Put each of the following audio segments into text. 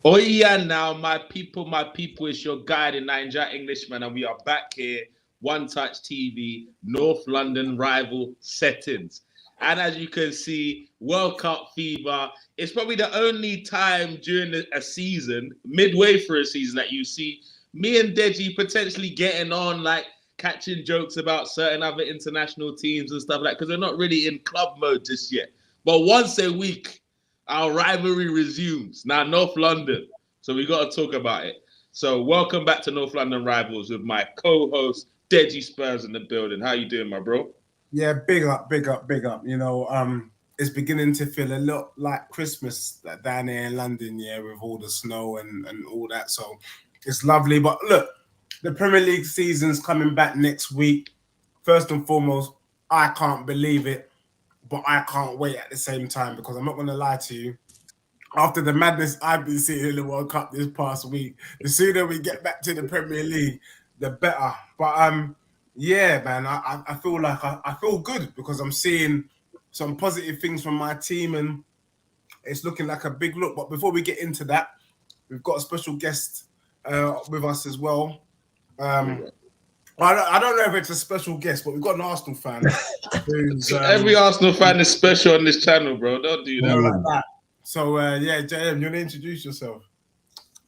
Oh yeah, now my people, it's your guide in Niger Englishman, and we are back here, One Touch TV, North London rival settings. And as you can see, World Cup fever. It's probably the only time during a season, midway through a season, that you see me and Deji potentially getting on, like catching jokes about certain other international teams and stuff like, because they're not really in club mode just yet. But once a week, our rivalry resumes. Now, North London. So we got to talk about it. So welcome back to North London Rivals with my co-host, Deji Spurs in the building. How you doing, my bro? Yeah, big up. You know, it's beginning to feel a lot like Christmas down here in London, yeah, with all the snow and all that. So it's lovely. But look, the Premier League season's coming back next week. First and foremost, I can't believe it. But I can't wait at the same time, because I'm not going to lie to you. After the madness I've been seeing in the World Cup this past week, the sooner we get back to the Premier League, the better. But yeah, man, I feel like I feel good, because I'm seeing some positive things from my team, and it's looking like a big look. But before we get into that, we've got a special guest with us as well. I don't know if it's a special guest, but we've got an Arsenal fan. Every Arsenal fan is special on this channel, bro. Don't do that. Like that. So, yeah, JM, you want to introduce yourself?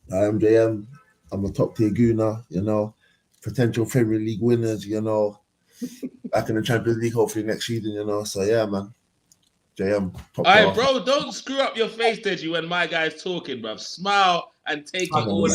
I'm JM. I'm a top tier gooner, you know. Potential Premier League winners, you know. Back in the Champions League, hopefully next season, you know. So, yeah, man. JM. All right, bro, don't screw up your face, Deji, when my guy's talking, bro. Smile and take it all in.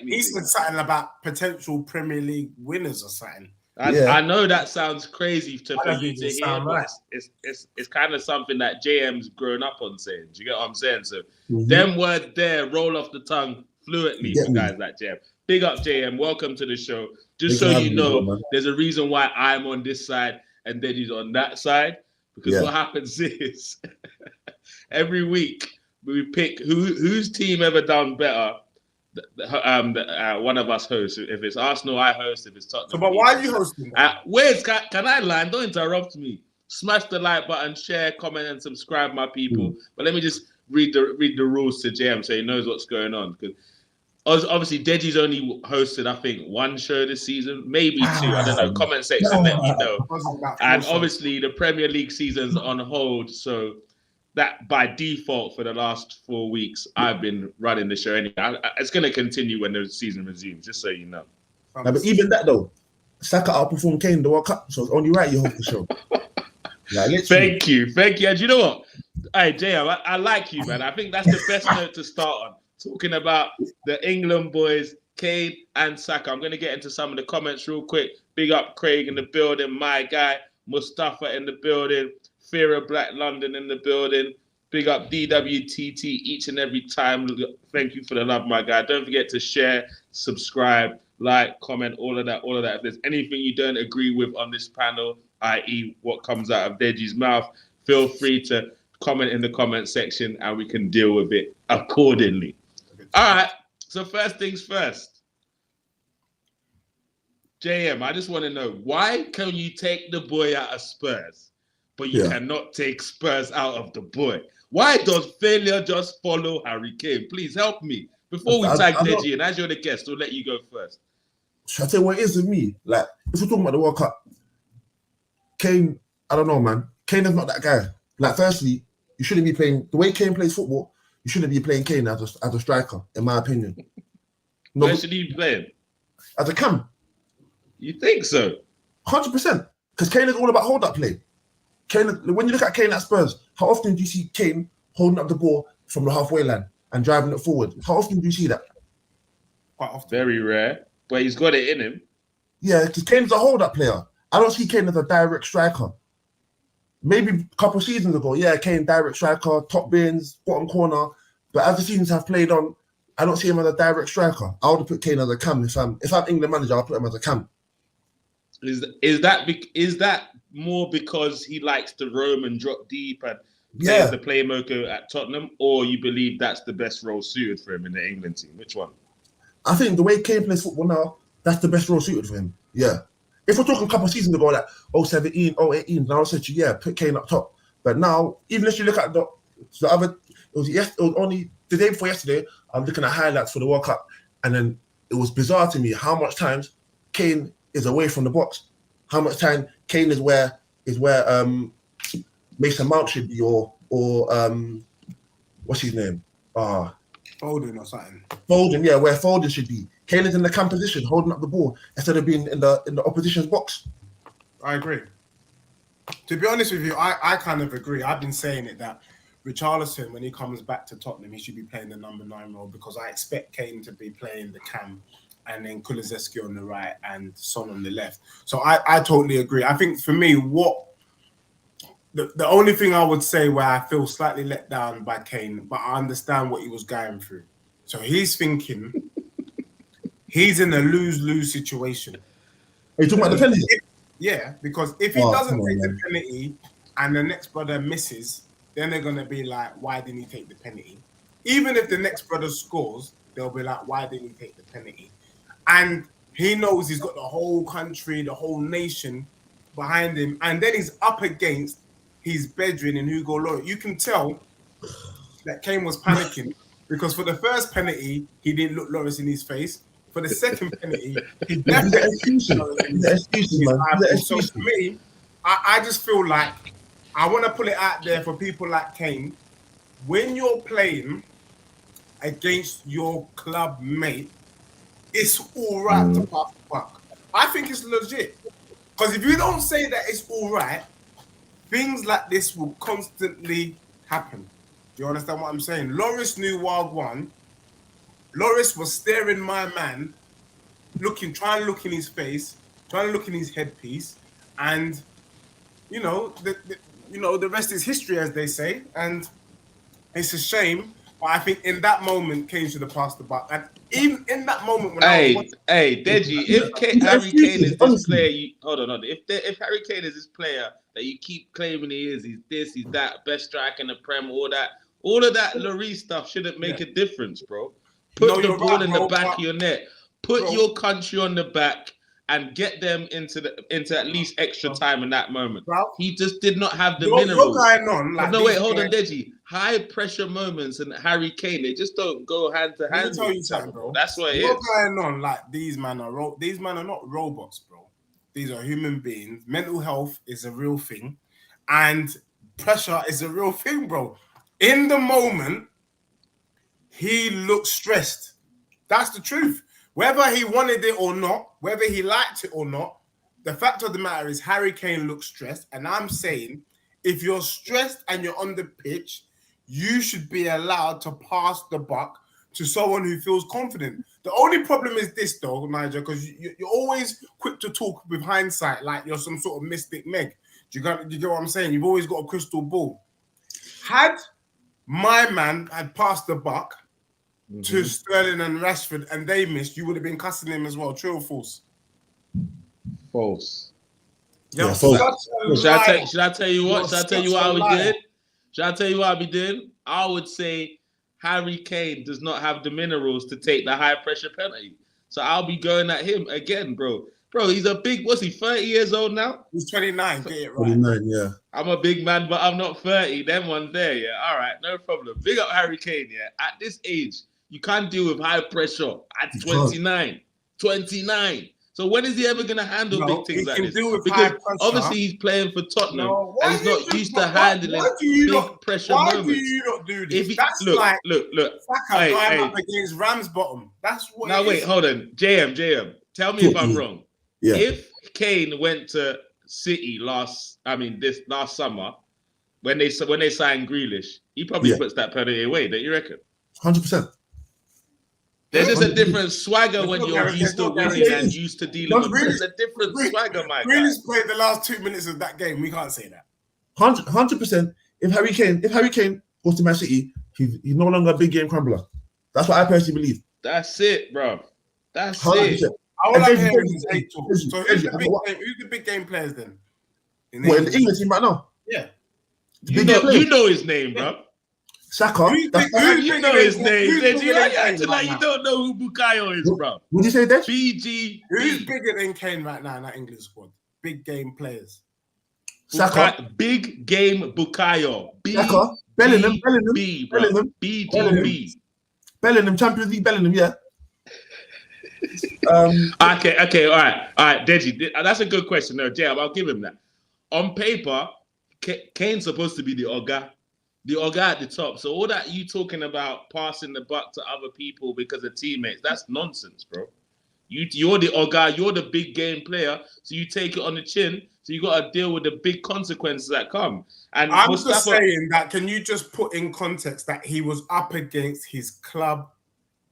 He said something about potential Premier League winners or something. I know that sounds crazy for you to hear, but it's kind of something that JM's grown up on saying. Do you get what I'm saying? So them words there roll off the tongue fluently for guys like JM. Big up, JM. Welcome to the show. Just so you know, there's a reason why I'm on this side and Deji's on that side. Because what happens is every week we pick whose team ever done better. One of us hosts. If it's Arsenal, I host. If it's Tottenham, so, but why are you hosting? Can I lie? Don't interrupt me. Smash the like button, share, comment, and subscribe, my people. But let me just read the rules to JM so he knows what's going on. Because obviously, Deji's only hosted, I think, one show this season, maybe two. I don't know. Comment section, let me know. And obviously, the Premier League season's on hold, so that by default for the last 4 weeks, I've been running the show anyway. It's going to continue when the season resumes, just so you know. Now, but even that though, Saka outperformed Kane in the World Cup, so it's only right you host the show. Thank you. And you know what? Hey, JM, I like you, man. I think that's the best note to start on. Talking about the England boys, Kane and Saka. I'm going to get into some of the comments real quick. Big up Craig in the building, my guy. Mustafa in the building. Fear of Black London in the building. Big up DWTT each and every time. Thank you for the love, my guy. Don't forget to share, subscribe, like, comment, all of that. If there's anything you don't agree with on this panel, i.e. what comes out of Deji's mouth, feel free to comment in the comment section and we can deal with it accordingly. All right, so first things first. JM, I just want to know, why can you take the boy out of Spurs, but you cannot take Spurs out of the boy? Why does failure just follow Harry Kane? Please help me. Before we tag Deji, and as you're the guest, we'll let you go first. Shall I tell you what it is with me? Like, if we're talking about the World Cup, Kane, I don't know, man. Kane is not that guy. Like, firstly, you shouldn't be playing, the way Kane plays football, you shouldn't be playing Kane as a striker, in my opinion. No, where should he be playing? As a cam. You think so? 100%. Because Kane is all about hold-up play. Kane, when you look at Kane at Spurs, how often do you see Kane holding up the ball from the halfway line and driving it forward? How often do you see that? Quite often. Very rare. But he's got it in him. Yeah, because Kane's a hold-up player. I don't see Kane as a direct striker. Maybe a couple of seasons ago, Kane direct striker, top bins, bottom corner. But as the seasons have played on, I don't see him as a direct striker. I would have put Kane as a cam. If I'm England manager, I'll put him as a cam. Is that more because he likes to roam and drop deep and play as the playmaker at Tottenham, or you believe that's the best role suited for him in the England team? Which one? I think the way Kane plays football now, that's the best role suited for him. Yeah. If we're talking a couple of seasons ago, like 017, 018, now I said to you, put Kane up top. But now, even if you look at the other, it was only the day before yesterday, I'm looking at highlights for the World Cup, and then it was bizarre to me how much times Kane is away from the box, how much time Kane is where Mason Mount should be, or what's his name? Foden or something. Foden, yeah, where Foden should be. Kane is in the cam position, holding up the ball instead of being in the opposition's box. I agree. To be honest with you, I kind of agree. I've been saying it that Richarlison, when he comes back to Tottenham, he should be playing the number 9 role, because I expect Kane to be playing the cam and then Kulusevski on the right and Son on the left. So I totally agree. I think for me, the only thing I would say where I feel slightly let down by Kane, but I understand what he was going through. So he's thinking he's in a lose-lose situation. Are you talking about the penalty? Yeah, because if he doesn't take the penalty and the next brother misses, then they're going to be like, why didn't he take the penalty? Even if the next brother scores, they'll be like, why didn't he take the penalty? And he knows he's got the whole country, the whole nation behind him. And then he's up against his brethren in Hugo Lloris. You can tell that Kane was panicking because for the first penalty, he didn't look Lloris in his face. For the second penalty, he definitely So for me, I just feel like I want to put it out there for people like Kane. When you're playing against your club mate, it's all right to pass the buck. I think it's legit. Because if you don't say that it's all right, things like this will constantly happen. Do you understand what I'm saying? Lloris knew Wild One. Lloris was staring my man, trying to look in his face, trying to look in his headpiece, and the rest is history, as they say. And it's a shame, but I think in that moment, Kane should have passed the buck. And even in that moment, when Deji, if Harry Kane is this player, hold on. If Harry Kane is this player that you keep claiming he is, he's this, he's that, best striker in the Prem, all of that Lloris stuff shouldn't make a difference, bro. Put the ball in the back of your net. Put your country on the back and get them into at least extra time in that moment. He just did not have the minerals. Hold on, Deji. High pressure moments and Harry Kane, they just don't go hand to hand. Tell you something, bro. That's what it is. What's going on? Like these men are not robots, bro. These are human beings. Mental health is a real thing, and pressure is a real thing, bro. In the moment, he looked stressed. That's the truth. Whether he wanted it or not, whether he liked it or not, the fact of the matter is Harry Kane looks stressed. And I'm saying, if you're stressed and you're on the pitch, you should be allowed to pass the buck to someone who feels confident. The only problem is this, though, Nigel, because you're always quick to talk with hindsight like you're some sort of mystic Meg. Do you get what I'm saying? You've always got a crystal ball. Had my man had passed the buck to Sterling and Rashford and they missed, you would have been cussing him as well. True or false? False. Yeah, false. Should I tell you what? Should I tell you what I would do? Should I tell you what I'd be doing? I would say Harry Kane does not have the minerals to take the high pressure penalty. So I'll be going at him again, bro. Bro, he's a big, what's he, 30 years old now? He's 29, get it right. 29, yeah. I'm a big man, but I'm not 30. Them ones there, yeah. All right, no problem. Big up Harry Kane, yeah. At this age, you can't deal with high pressure at 29. 29. So when is he ever going to handle big things like this? Because obviously he's playing for Tottenham and he's not used to handling big pressure moments. Why do you not do this? Look. Saka going up against Ramsbottom. That's what Now wait, hold on. JM, tell me if I'm wrong. Yeah. If Kane went to City this last summer, when they signed Grealish, he probably puts that penalty away, don't you reckon? 100%. There's just a different swagger when you're used to winning and used to dealing with. There's a different swagger, my guy. Grealish played the last 2 minutes of that game. We can't say that. 100%. If Harry Kane goes to Man City, he's no longer a big game crumbler. That's what I personally believe. That's it, bro. That's 100%. it. All I'm hearing is hate talk. So who's the big game players then? In the England team right now? Yeah. You know his name, bro. Saka. You know his name. You acting like you don't know who Bukayo is, bro. Would you say that? BG. Who's bigger than Kane right now in that England squad? Big game players. Saka. Big game Bukayo. Saka. Bellingham. BGB. Bellingham, Champions League Bellingham, yeah. Okay, all right, Deji, that's a good question. No, Jay, I'll give him that. On paper, Kane's supposed to be the Oga at the top. So all that you talking about passing the buck to other people because of teammates, that's nonsense, bro. You're the Oga, you're the big game player, so you take it on the chin. So you got to deal with the big consequences that come. And I'm just saying that. Can you just put in context that he was up against his club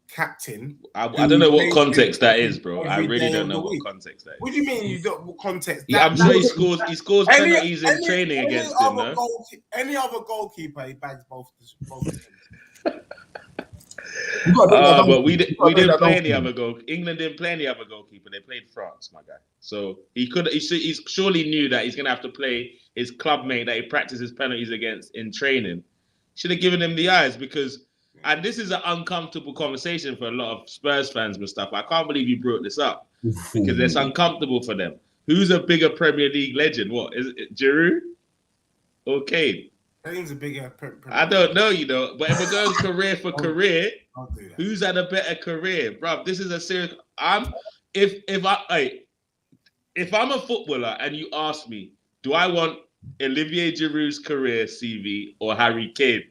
captain? I don't know what context that is, bro. I really don't know what context that is. What do you mean you don't? What context? Yeah, I'm sure he scores penalties in training against him, no? Any other goalkeeper, he bags both. But we didn't play any other goal. England didn't play any other goalkeeper. They played France, my guy. So he surely knew that he's gonna have to play his club mate that he practices penalties against in training. Should have given him the eyes because, and this is an uncomfortable conversation for a lot of Spurs fans and stuff. I can't believe you brought this up because it's uncomfortable for them. Who's a bigger Premier League legend? What is it, Giroud or Kane? Kane's a bigger. I don't know, but if we're going career for career, who's had a better career, bro? This is a serious. If I'm a footballer and you ask me, do I want Olivier Giroud's career CV or Harry Kane?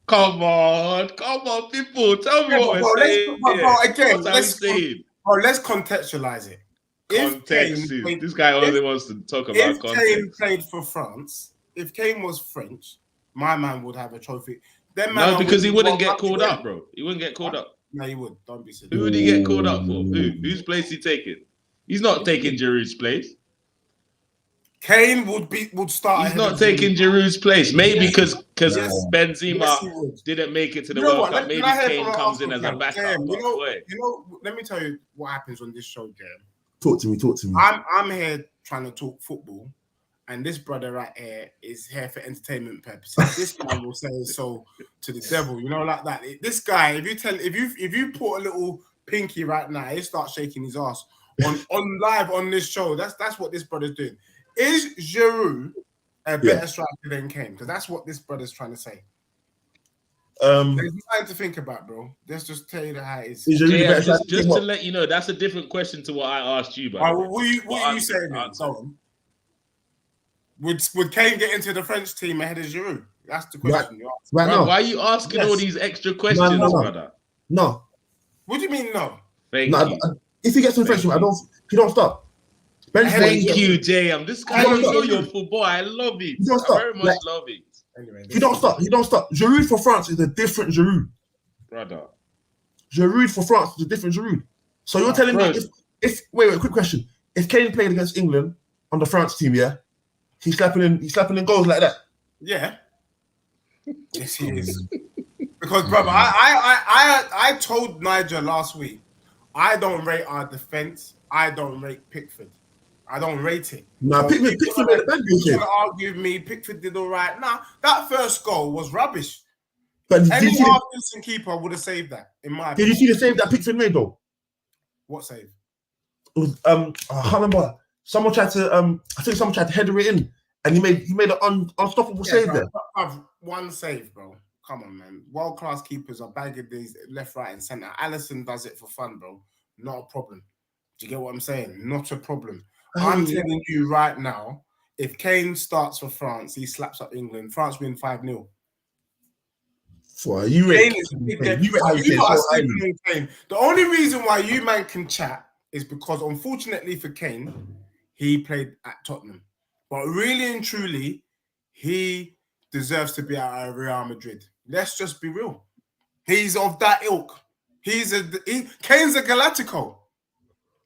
Come on, people, tell me what we're saying. Let's contextualize it. This guy only wants to talk about context. If Kane played for France. If Kane was French, my man would have a trophy. No, because he wouldn't get called up, bro. He wouldn't get called up. No, he would. Don't be silly. Who would he get called up for? Whose place he taking? He's not taking Giroud's place. Kane would start. He's not taking Giroud's place. Maybe because Benzema didn't make it to the World Cup. Maybe Kane comes in as a backup. Let me tell you what happens on this show, Jam. Talk to me. I'm here trying to talk football. And this brother right here is here for entertainment purposes. This guy will say so to the devil, like that. This guy, if you put a little pinky right now, he starts shaking his ass on live on this show. That's what this brother's doing. Is Giroud a better striker than Kane? Because that's what this brother's trying to say. There's nothing to think about, bro. Let's just tell you how it is. Just to let you know, that's a different question to what I asked you, bro. What are you saying? Would Kane get into the French team ahead of Giroud? That's the question you asked. Right now. Why are you asking all these extra questions, brother? No. What do you mean no? Thank you. If he gets to the French team, he don't stop. Thank you, Jay. This guy, you know your football. I love it. I very much love it. Anyway, he don't stop. Giroud for France is a different Giroud. Brother. Giroud for France is a different Giroud. So you're telling me wait, quick question. If Kane played against England on the France team, he's slapping in goals like that. Yeah. Yes, he is. Because, brother, I told Nigel last week, I don't rate our defense. I don't rate Pickford. I don't rate it. No, Pickford made a bad game. You're gonna argue with me. Pickford did all right. Nah, that first goal was rubbish. But any half-decent keeper would have saved that. In my opinion. Did you see the save that Pickford made though? What save? It was I can't remember. Someone tried to I think someone tried to header it in, and he made an unstoppable save there. One save, bro. Come on, man. World-class keepers are bagging these left, right, and centre. Alisson does it for fun, bro. Not a problem. Do you get what I'm saying? Not a problem. I'm telling you right now, if Kane starts for France, he slaps up England. France win 5-0. For you, Kane is big. The only reason why you man can chat is because, unfortunately for Kane, he played at Tottenham. But really and truly, he deserves to be at Real Madrid. Let's just be real. He's of that ilk. Kane's a Galactico.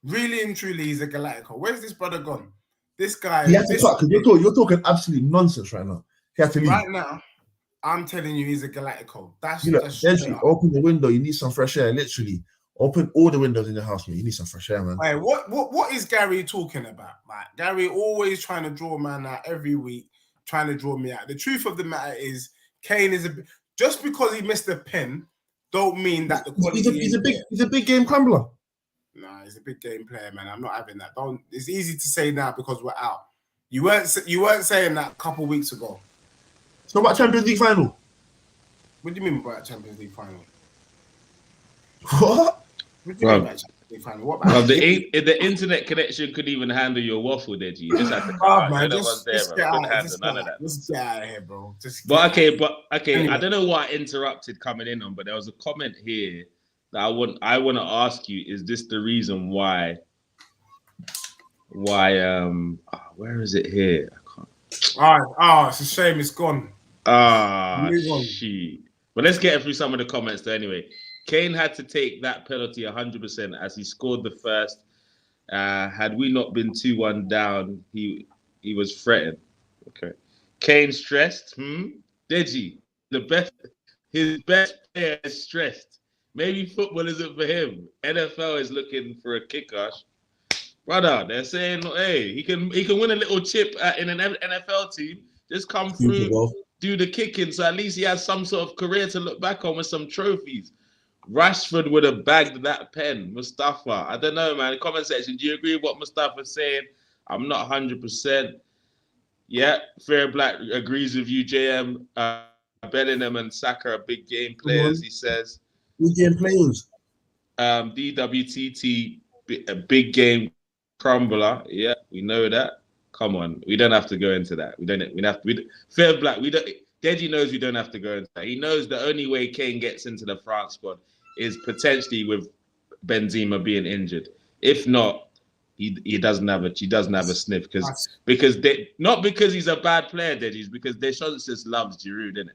Really and truly, he's a Galactico. Where's this brother gone? This guy. He has to talk because you're talking absolute nonsense right now. He has to leave. Right now, I'm telling you, he's a Galactico. Open the window. You need some fresh air. Literally, open all the windows in the house, man. You need some fresh air, man. Hey, what is Gary talking about? Like, Gary always trying to draw man out every week, trying to draw me out. The truth of the matter is, Kane is just because he missed a pen, don't mean that the quality. He's a big game crumbler. Nah, he's a big game player, man. I'm not having that. It's easy to say now because we're out. You weren't saying that a couple of weeks ago. So about Champions League final? What do you mean by Champions League final? What? What do you mean by Champions League? What about the internet connection could even handle your waffle, Deji. You just had to come out. man, You're the ones there, bro. Couldn't handle none of that. Just get out of here, bro. Anyway. I don't know what I interrupted coming in on, but there was a comment here that I want to ask you. Is this the reason why? Where is it here? I can't. All right. It's a shame it's gone. Shit. But let's get through some of the comments though. Anyway, Kane had to take that penalty 100% as he scored the first. Had we not been 2-1 down, he was threatened. Okay. Kane stressed. Deji, his best player is stressed. Maybe football isn't for him. NFL is looking for a kicker. Brother, they're saying, hey, he can win a little chip in an NFL team. Just come through, do the kicking, so at least he has some sort of career to look back on with some trophies. Rashford would have bagged that pen. Mustafa, I don't know, man. Comment section, do you agree with what Mustafa's saying? I'm not 100%. Yeah, Fair Black agrees with you, JM. Bellingham and Saka are big game players, he says. Big game players. DWTT, a big game crumbler. Yeah, we know that. Come on, we don't have to go into that. Fair Black, Deji knows we don't have to go into that. He knows the only way Kane gets into the France squad is potentially with Benzema being injured. If not, he doesn't have a sniff because not because he's a bad player, Deji, it's because Deschamps just loves Giroud, innit?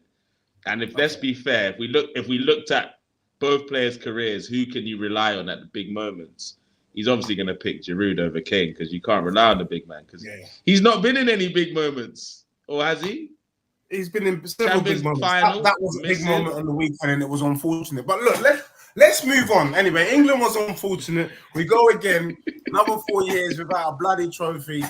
And let's be fair, if we looked at both players' careers, who can you rely on at the big moments? He's obviously going to pick Giroud over Kane because you can't rely on the big man because he's not been in any big moments, or has he? He's been in several big moments. Final, that was a big moment on the weekend, and it was unfortunate. But look, let's move on. Anyway, England was unfortunate. We go again, another 4 years without a bloody trophy. Do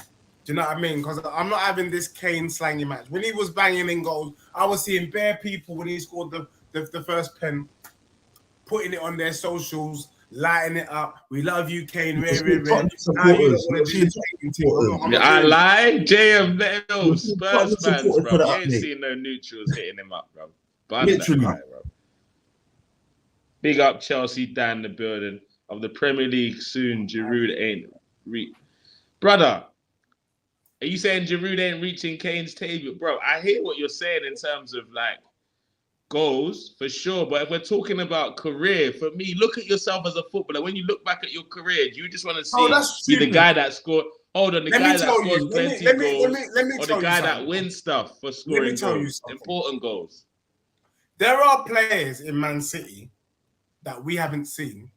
you know what I mean? Because I'm not having this Kane slangy match. When he was banging in goals, I was seeing bare people when he scored the first pen, putting it on their socials, lighting it up. We love you, Kane. I lie, JM. Let know. Spurs fans, bro. You ain't seen no neutrals hitting him up, bro. Literally, bro. Big up Chelsea down the building of the Premier League soon. Giroud ain't brother. Are you saying Giroud ain't reaching Kane's table, bro? I hear what you're saying in terms of like goals for sure, but if we're talking about career, for me, look at yourself as a footballer. When you look back at your career, do you just want to see the guy that scored? Hold on, the guy that scores plenty goals, or the guy that wins stuff for scoring goals, important goals. There are players in Man City that we haven't seen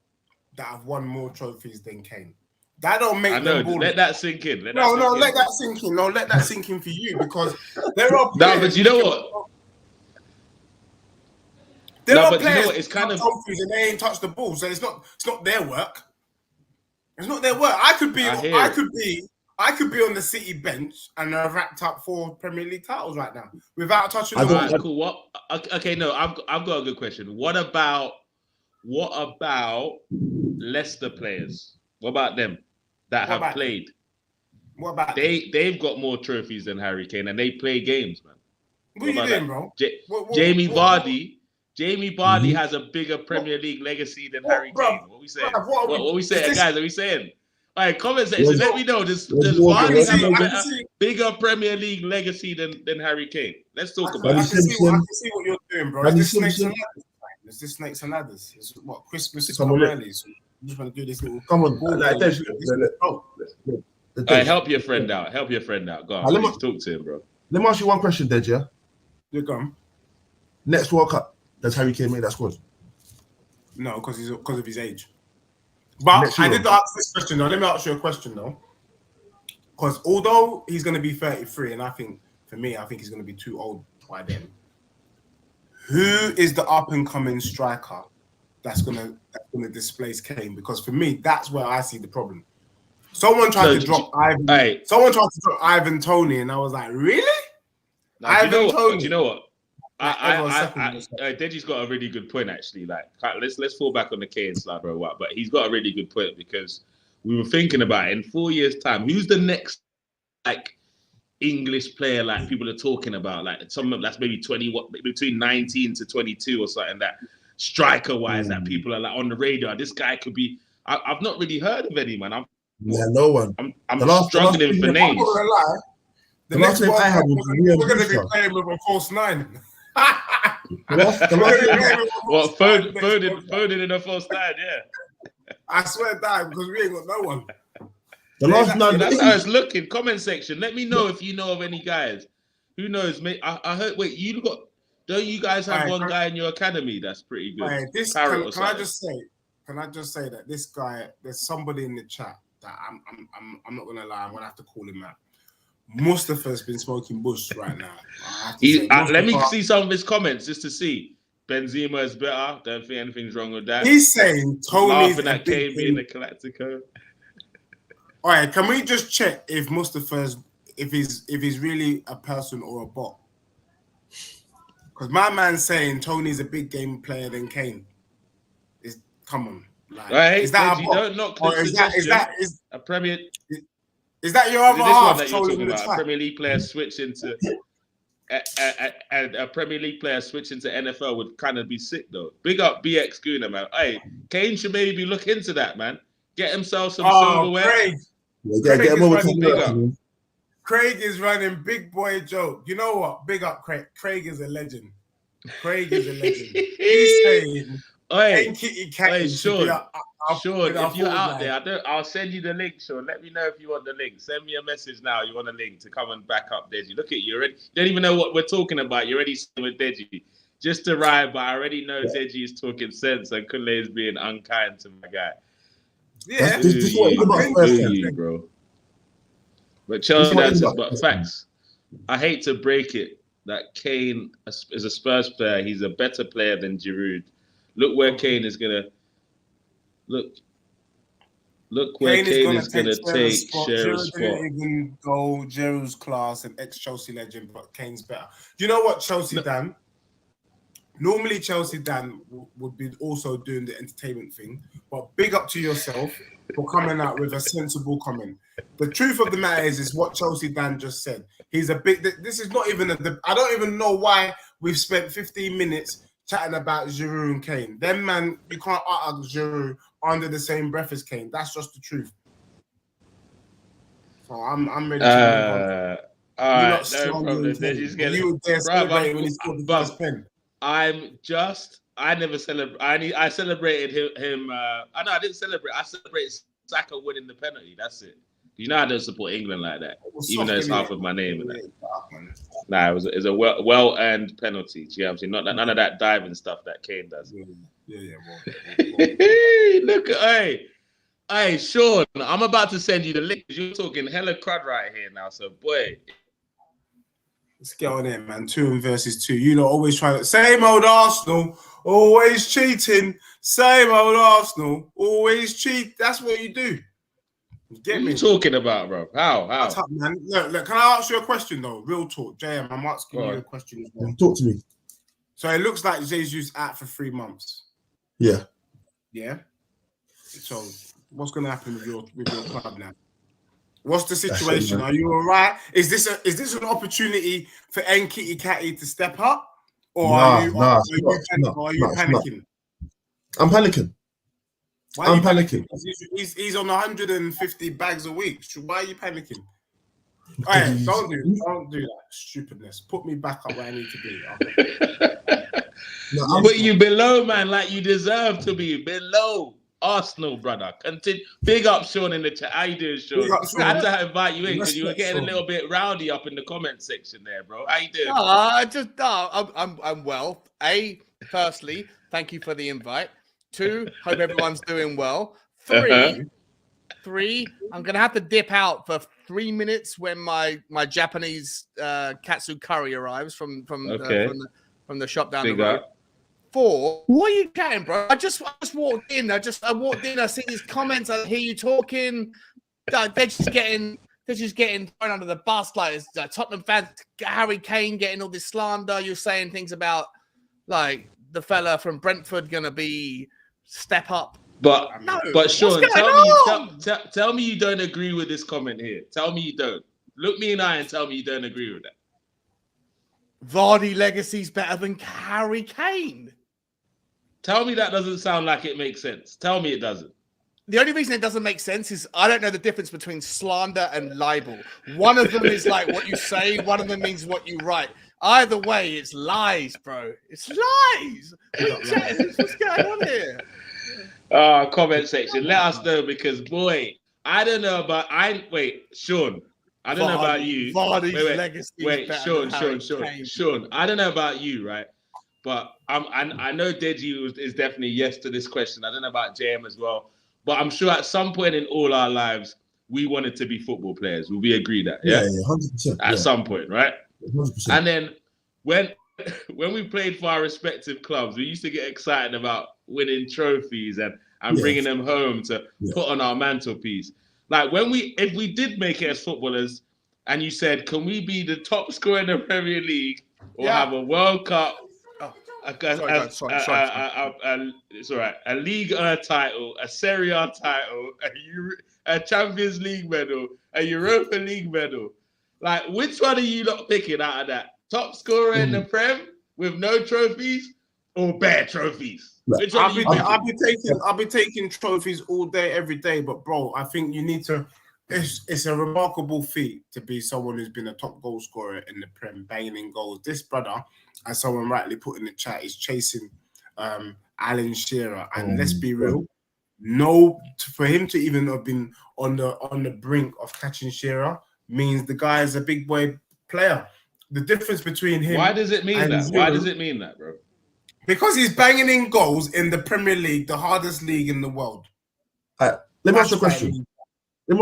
that have won more trophies than Kane. That don't make them ballers. Let that sink in. Let that sink in. No, let that sink in for you because there are players. No, but you know what? There are players, you know what, it's kind of trophies and they ain't touched the ball, so it's not their work. It's not their work. I could be on the City bench and I've racked up 4 Premier League titles right now without touching the ball. Cool. What? Okay, no, I've got a good question. What about Leicester players? What about them that have played? What about they've got more trophies than Harry Kane and they play games, man. What are you doing, bro? Jamie Vardy has a bigger Premier League legacy than Harry Kane. What we saying? What we saying, guys? Are we saying? All right, comment section. Let me know. Does Vardy have a bigger Premier League legacy than Harry Kane? Let's talk about it. I can see what you're doing, bro. It's this snakes and ladders. It's what Christmas is coming early. So you just want to do this little. Come on, help your friend out. Go on. Talk to him, bro. Let me ask you one question, Deji. Yeah? You're gone. Next World Cup. Does Harry Kane make that squad? No, because of his age. But I did ask this question though. Let me ask you a question though. Because although he's going to be 33, and I think he's going to be too old by then. Who is the up and coming striker that's going to displace Kane? Because for me, that's where I see the problem. Someone tried to drop Ivan Toney, and I was like, really? Do you know what? Deji's got a really good point actually. Like, let's fall back on the Kane slide for a while, but he's got a really good point because we were thinking about it in 4 years' time. Who's the next like English player like people are talking about? Like someone that's maybe between 19 to 22 or something striker-wise that people are like on the radar. This guy could be. I've not really heard of any, man. No one. I'm struggling for names. The last name I had was we're going to be playing with a false 9. What, Foden in a false 9, yeah. I swear that because we ain't got no one. The last nine. That's how it's looking. Comment section. Let me know if you know of any guys. Who knows? Mate, I heard. Wait, don't you guys have one guy in your academy that's pretty good? Right, can I just say that this guy? There's somebody in the chat that I'm not gonna lie. I'm gonna have to call him out. Mustafa's been smoking bush right now. Let me see some of his comments just to see. Benzema is better. Don't think anything's wrong with that. He's saying Tony's laughing at Kane being the Galactico. All right, can we just check if Mustafa's if he's really a person or a bot? Because my man's saying Tony's a big game player than Kane. Come on, like, right? Is that Deji, a bot? don't knock Or is that a Premier? Is that your other half? That you're talking about? A Premier League player switching to a Premier League player switching to NFL would kind of be sick though. Big up BX Guna, man. Hey, Kane should maybe look into that, man. Get himself some silverware. Craig is running big boy joke. You know what? Big up Craig. Craig is a legend. He's saying, hey, Kitty Sean, if you're out there, I'll send you the link, Sean. Let me know if you want the link. Send me a message now. You want a link to come and back up Deji. Look at you already. You don't even know what we're talking about. You're already with Deji. Just arrived, but I already know Deji is talking sense and Kule is being unkind to my guy. Yeah, you, bro. But Chelsea answers, but facts. I hate to break it that Kane is a Spurs player. He's a better player than Giroud. Look where Kane is gonna look where Kane is gonna take Shearer's spot. Didn't even go Giroud's class and ex-Chelsea legend, but Kane's better. Do you know what Chelsea done? Normally Chelsea Dan would be also doing the entertainment thing, but big up to yourself for coming out with a sensible comment. The truth of the matter is what Chelsea Dan just said. He's a big. This is not even I don't even know why we've spent 15 minutes chatting about Giroud and Kane. Then man, you can't utter Giroud under the same breath as Kane. That's just the truth. So I'm ready to move on. All right, no problem. You were there celebrating when he scored the first pen. I celebrated him. I didn't celebrate. I celebrated Saka winning the penalty. That's it. You know I don't support England like that, even though it's half of my name. Nah, it was a well-earned penalty. You know what I'm saying? None of that diving stuff that Kane does. Yeah. Look, hey, Sean, I'm about to send you the link. You're talking hella crud right here now, so boy. Let's get on in, man. 2 versus 2. You know, always trying to same old Arsenal, always cheating. Same old Arsenal, always cheat. That's what you do. What are you talking about, bro? How? What's up, man? Look, can I ask you a question though? Real talk, JM. I'm asking you a question as well. Talk to me. So it looks like Jesus out for 3 months. Yeah. Yeah. So what's going to happen with your club now? What's the situation? Are you all right? Is this an opportunity for Nkiti Kati to step up, or are you panicking? I'm panicking. Why are you panicking? He's on 150 bags a week. Why are you panicking? All right, don't do that stupidness. Put me back up where I need to be. I'll put you below, man, like you deserve to be below. Arsenal, brother. Continue. Big up, Sean, in the chat. How you doing, Sean? I had to invite you in because you were getting a little bit rowdy up in the comment section there, bro. How you doing? I'm well. Firstly, thank you for the invite. 2, hope everyone's doing well. 3, I'm gonna have to dip out for 3 minutes when my Japanese katsu curry arrives from the shop down the road. 4, what are you chatting, bro? I just walked in. I walked in. I see these comments. I hear you talking. They're just getting thrown under the bus. Like Tottenham fans, Harry Kane getting all this slander. You're saying things about like the fella from Brentford gonna be step up. But Sean, tell me you don't agree with this comment here. Tell me you don't. Look me in the eye and tell me you don't agree with that. Vardy legacy's better than Harry Kane. Tell me that doesn't sound like it makes sense. Tell me it doesn't. The only reason it doesn't make sense is I don't know the difference between slander and libel. One of them is like what you say, one of them means what you write. Either way, it's lies, bro. It's lies. What's going on here? Comment section. Let us know because, boy, I don't know about... Sean. I don't know about you. Wait, Sean. I don't know about you, right? But I know Deji is definitely yes to this question. I don't know about JM as well. But I'm sure at some point in all our lives, we wanted to be football players. Will we agree that? Yeah, 100%. At some point, right? 100%. And then when we played for our respective clubs, we used to get excited about winning trophies and bringing them home to put on our mantelpiece. Like if we did make it as footballers, and you said, can we be the top scorer in the Premier League or have a World Cup? It's all right. A Ligue 1 title, a Serie A title, a Champions League medal, a Europa League medal. Like, which one are you not picking out of that? Top scorer in the Prem with no trophies or bare trophies? Which one are you picking? I'll be taking trophies all day, every day. But bro, I think you need to. It's a remarkable feat to be someone who's been a top goal scorer in the Prem, banging in goals. This brother, as someone rightly put in the chat, is chasing Alan Shearer. And let's be real, for him to even have been on the brink of catching Shearer means the guy is a big boy player. The difference between him... Why does it mean that? Why does it mean that, bro? Because he's banging in goals in the Premier League, the hardest league in the world. Let me ask you a question. And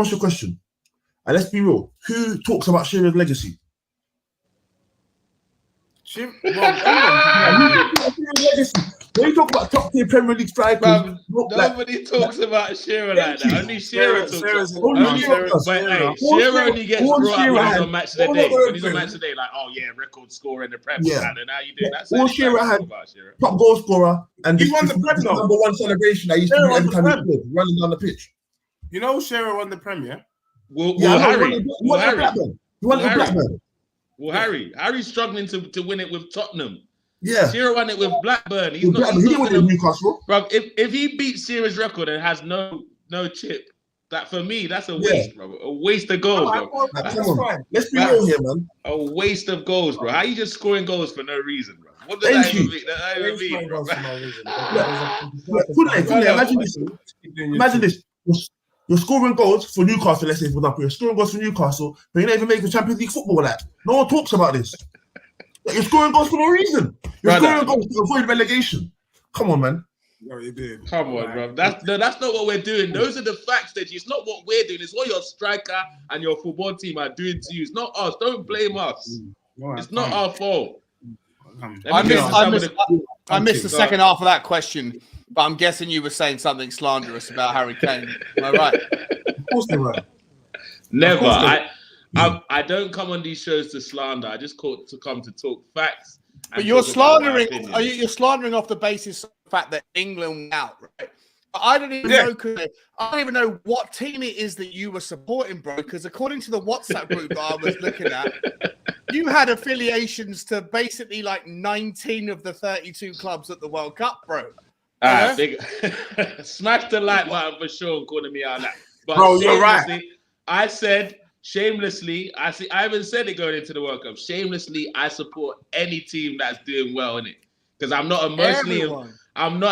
let's be real. Who talks about Shearer's legacy? When you talk about top tier Premier League strikers, nobody talks about Shearer like that. Only Shearer talks. Shearer only gets brought up when he's on Match of the Day. When he's on Match of the Day, like, oh yeah, record scorer in the Prem. Yeah. And now you do that. All Shearer had top goal scorer, and he won the Prem. Number one celebration that used to be every time he played, running down the pitch. You know, Shearer won the Premier. Harry's struggling to win it with Tottenham. Yeah, Shearer won it with Blackburn. He didn't win it with Newcastle, bro. If he beats Shearer's record and has no chip, that for me that's a waste, bro. A waste of goals, bro. Let's be real here, man. A waste of goals, bro. How you just scoring goals for no reason, bro? What does that even mean? Imagine this. You're scoring goals for Newcastle, let's say, for example. You're scoring goals for Newcastle, but you don't even make the Champions League football like that. No one talks about this. You're scoring goals for no reason. You're scoring goals to avoid relegation. Come on, man. No, you did. Come on, bro. That's not what we're doing. Those are the facts, Deji. It's not what we're doing. It's what your striker and your football team are doing to you. It's not us. Don't blame us. It's not our fault. I missed the second half of that question, but I'm guessing you were saying something slanderous about Harry Kane. Am I right? Of course they were. Never. I don't come on these shows to slander. I just come to talk facts. But you're slandering. You're slandering off the basis of the fact that England went out, right? But I don't even know. I don't even know what team it is that you were supporting, bro. Because according to the WhatsApp group that I was looking at, you had affiliations to basically like 19 of the 32 clubs at the World Cup, bro. Smash the like button for Sean calling me out that. But bro, you're right. I said shamelessly. I haven't said it going into the World Cup. Shamelessly, I support any team that's doing well in it because I'm not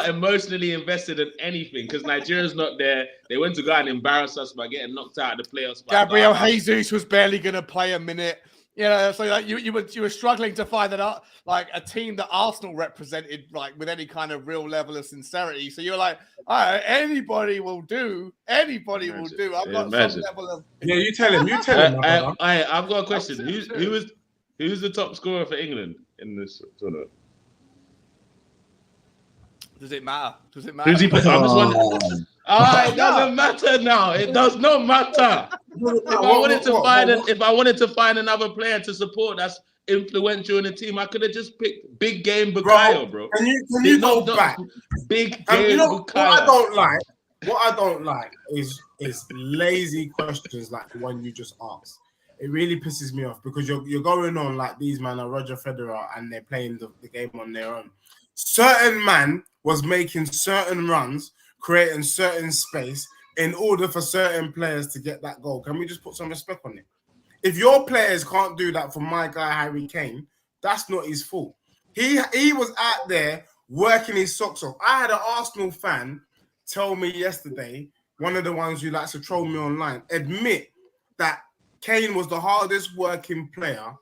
emotionally invested in anything because Nigeria's not there. They went to go and embarrass us by getting knocked out of the playoffs. Gabriel Jesus was barely going to play a minute. You know, so like you were struggling to find like a team that Arsenal represented like with any kind of real level of sincerity. So you're like, all right, anybody will do. Anybody will do. I've got some level of. Yeah, you tell him. I've got a question. Who's the top scorer for England in this tournament? Does it matter? Who's he put? I'm just wondering. It doesn't matter now. It does not matter. If I wanted to find another player to support that's influential in the team, I could have just picked Big Game Bukayo, bro. Can you go back? Big Game Bukayo. What I don't like is lazy questions like the one you just asked. It really pisses me off because you're going on like these man are Roger Federer and they're playing the game on their own. certain man was making certain runs, creating certain space in order for certain players to get that goal. Can we just put some respect on it? If your players can't do that for my guy Harry Kane, that's not his fault. He was out there working his socks off. I had an Arsenal fan tell me yesterday, one of the ones who likes to troll me online, admit that Kane was the hardest working player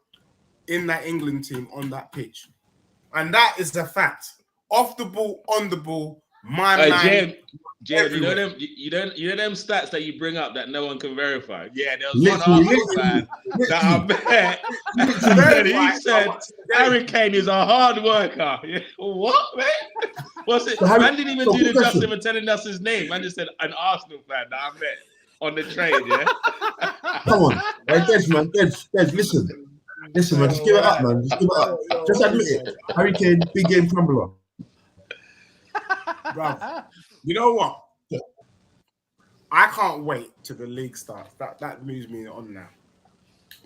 in that England team on that pitch. And that is the fact. Off the ball, on the ball, my man. James, you know them stats that you bring up that no one can verify. Yeah, there was one Arsenal fan that I met. He said Harry Kane is a hard worker. Yeah. What, man? What's it? Man didn't even do the justice of telling us his name. Man just said an Arsenal fan that I met on the train. Yeah. Come on, Deji, man, Deji, listen, man, just give it up, man. Just give it up. Just admit it. Harry Kane, big game crumbler. Bruv, you know what? I can't wait till the league starts. That moves me on now.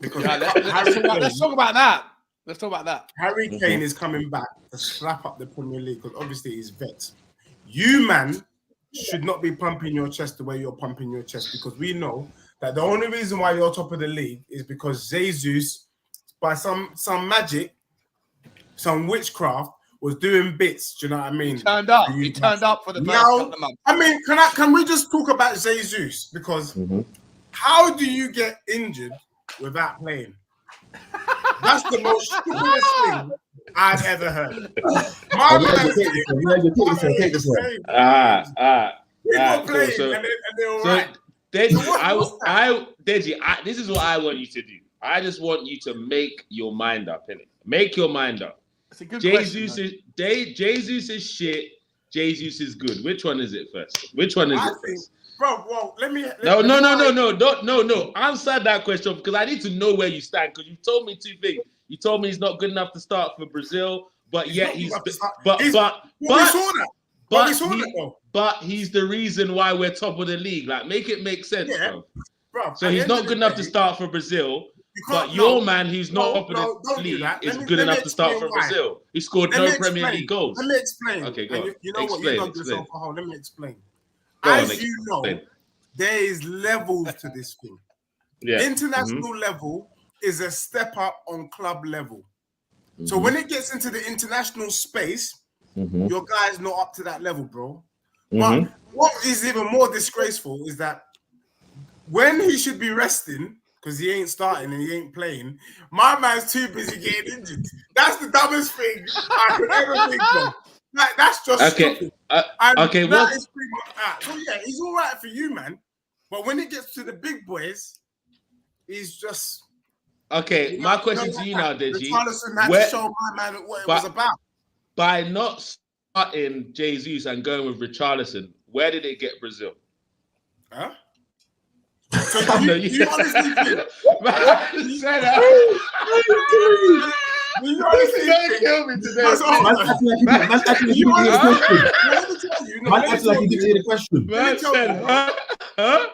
Because let's talk about that. Let's talk about that. Harry Kane is coming back to slap up the Premier League because obviously he's vexed. You, man, should not be pumping your chest the way you're pumping your chest because we know that the only reason why you're top of the league is because Jesus, by some magic, some witchcraft, was doing bits. Do you know what I mean? He turned up. He turned up for the first couple of months. I mean, can we just talk about Jesus? Because how do you get injured without playing? That's the most stupidest thing I've ever heard. My man, take this one. People playing and they're all right. Deji, this is what I want you to do. I just want you to make your mind up, innit? Make your mind up. It's a good Jesus question, Jesus is shit. Jesus is good. Which one is it first? Which one is it first? Bro, well, let me. No. Answer that question because I need to know where you stand. Because you told me two things. You told me he's not good enough to start for Brazil, but yet he's the reason why we're top of the league. Like, make it make sense, bro. So he's not good enough to start for Brazil. But your man, who's not top of the league, is good enough to start for Brazil. He scored no Premier League goals. Let me explain. Okay, go on. You know what? You dug yourself a hole. Let me explain. You know, there is levels to this thing. Yeah. International level is a step up on club level. So when it gets into the international space, your guy's not up to that level, bro. But what is even more disgraceful is that when he should be resting, because he ain't starting and he ain't playing, my man's too busy getting injured. That's the dumbest thing I could ever think of. Like, that's just stupid. Okay, that is pretty much that. So yeah, he's all right for you, man. But when it gets to the big boys, he's just... Okay, my question to you now, Deji. Richarlison had to show my man what it was about. By not starting Jesus and going with Richarlison, where did it get Brazil? Huh? So you honestly think... You honestly kill me today.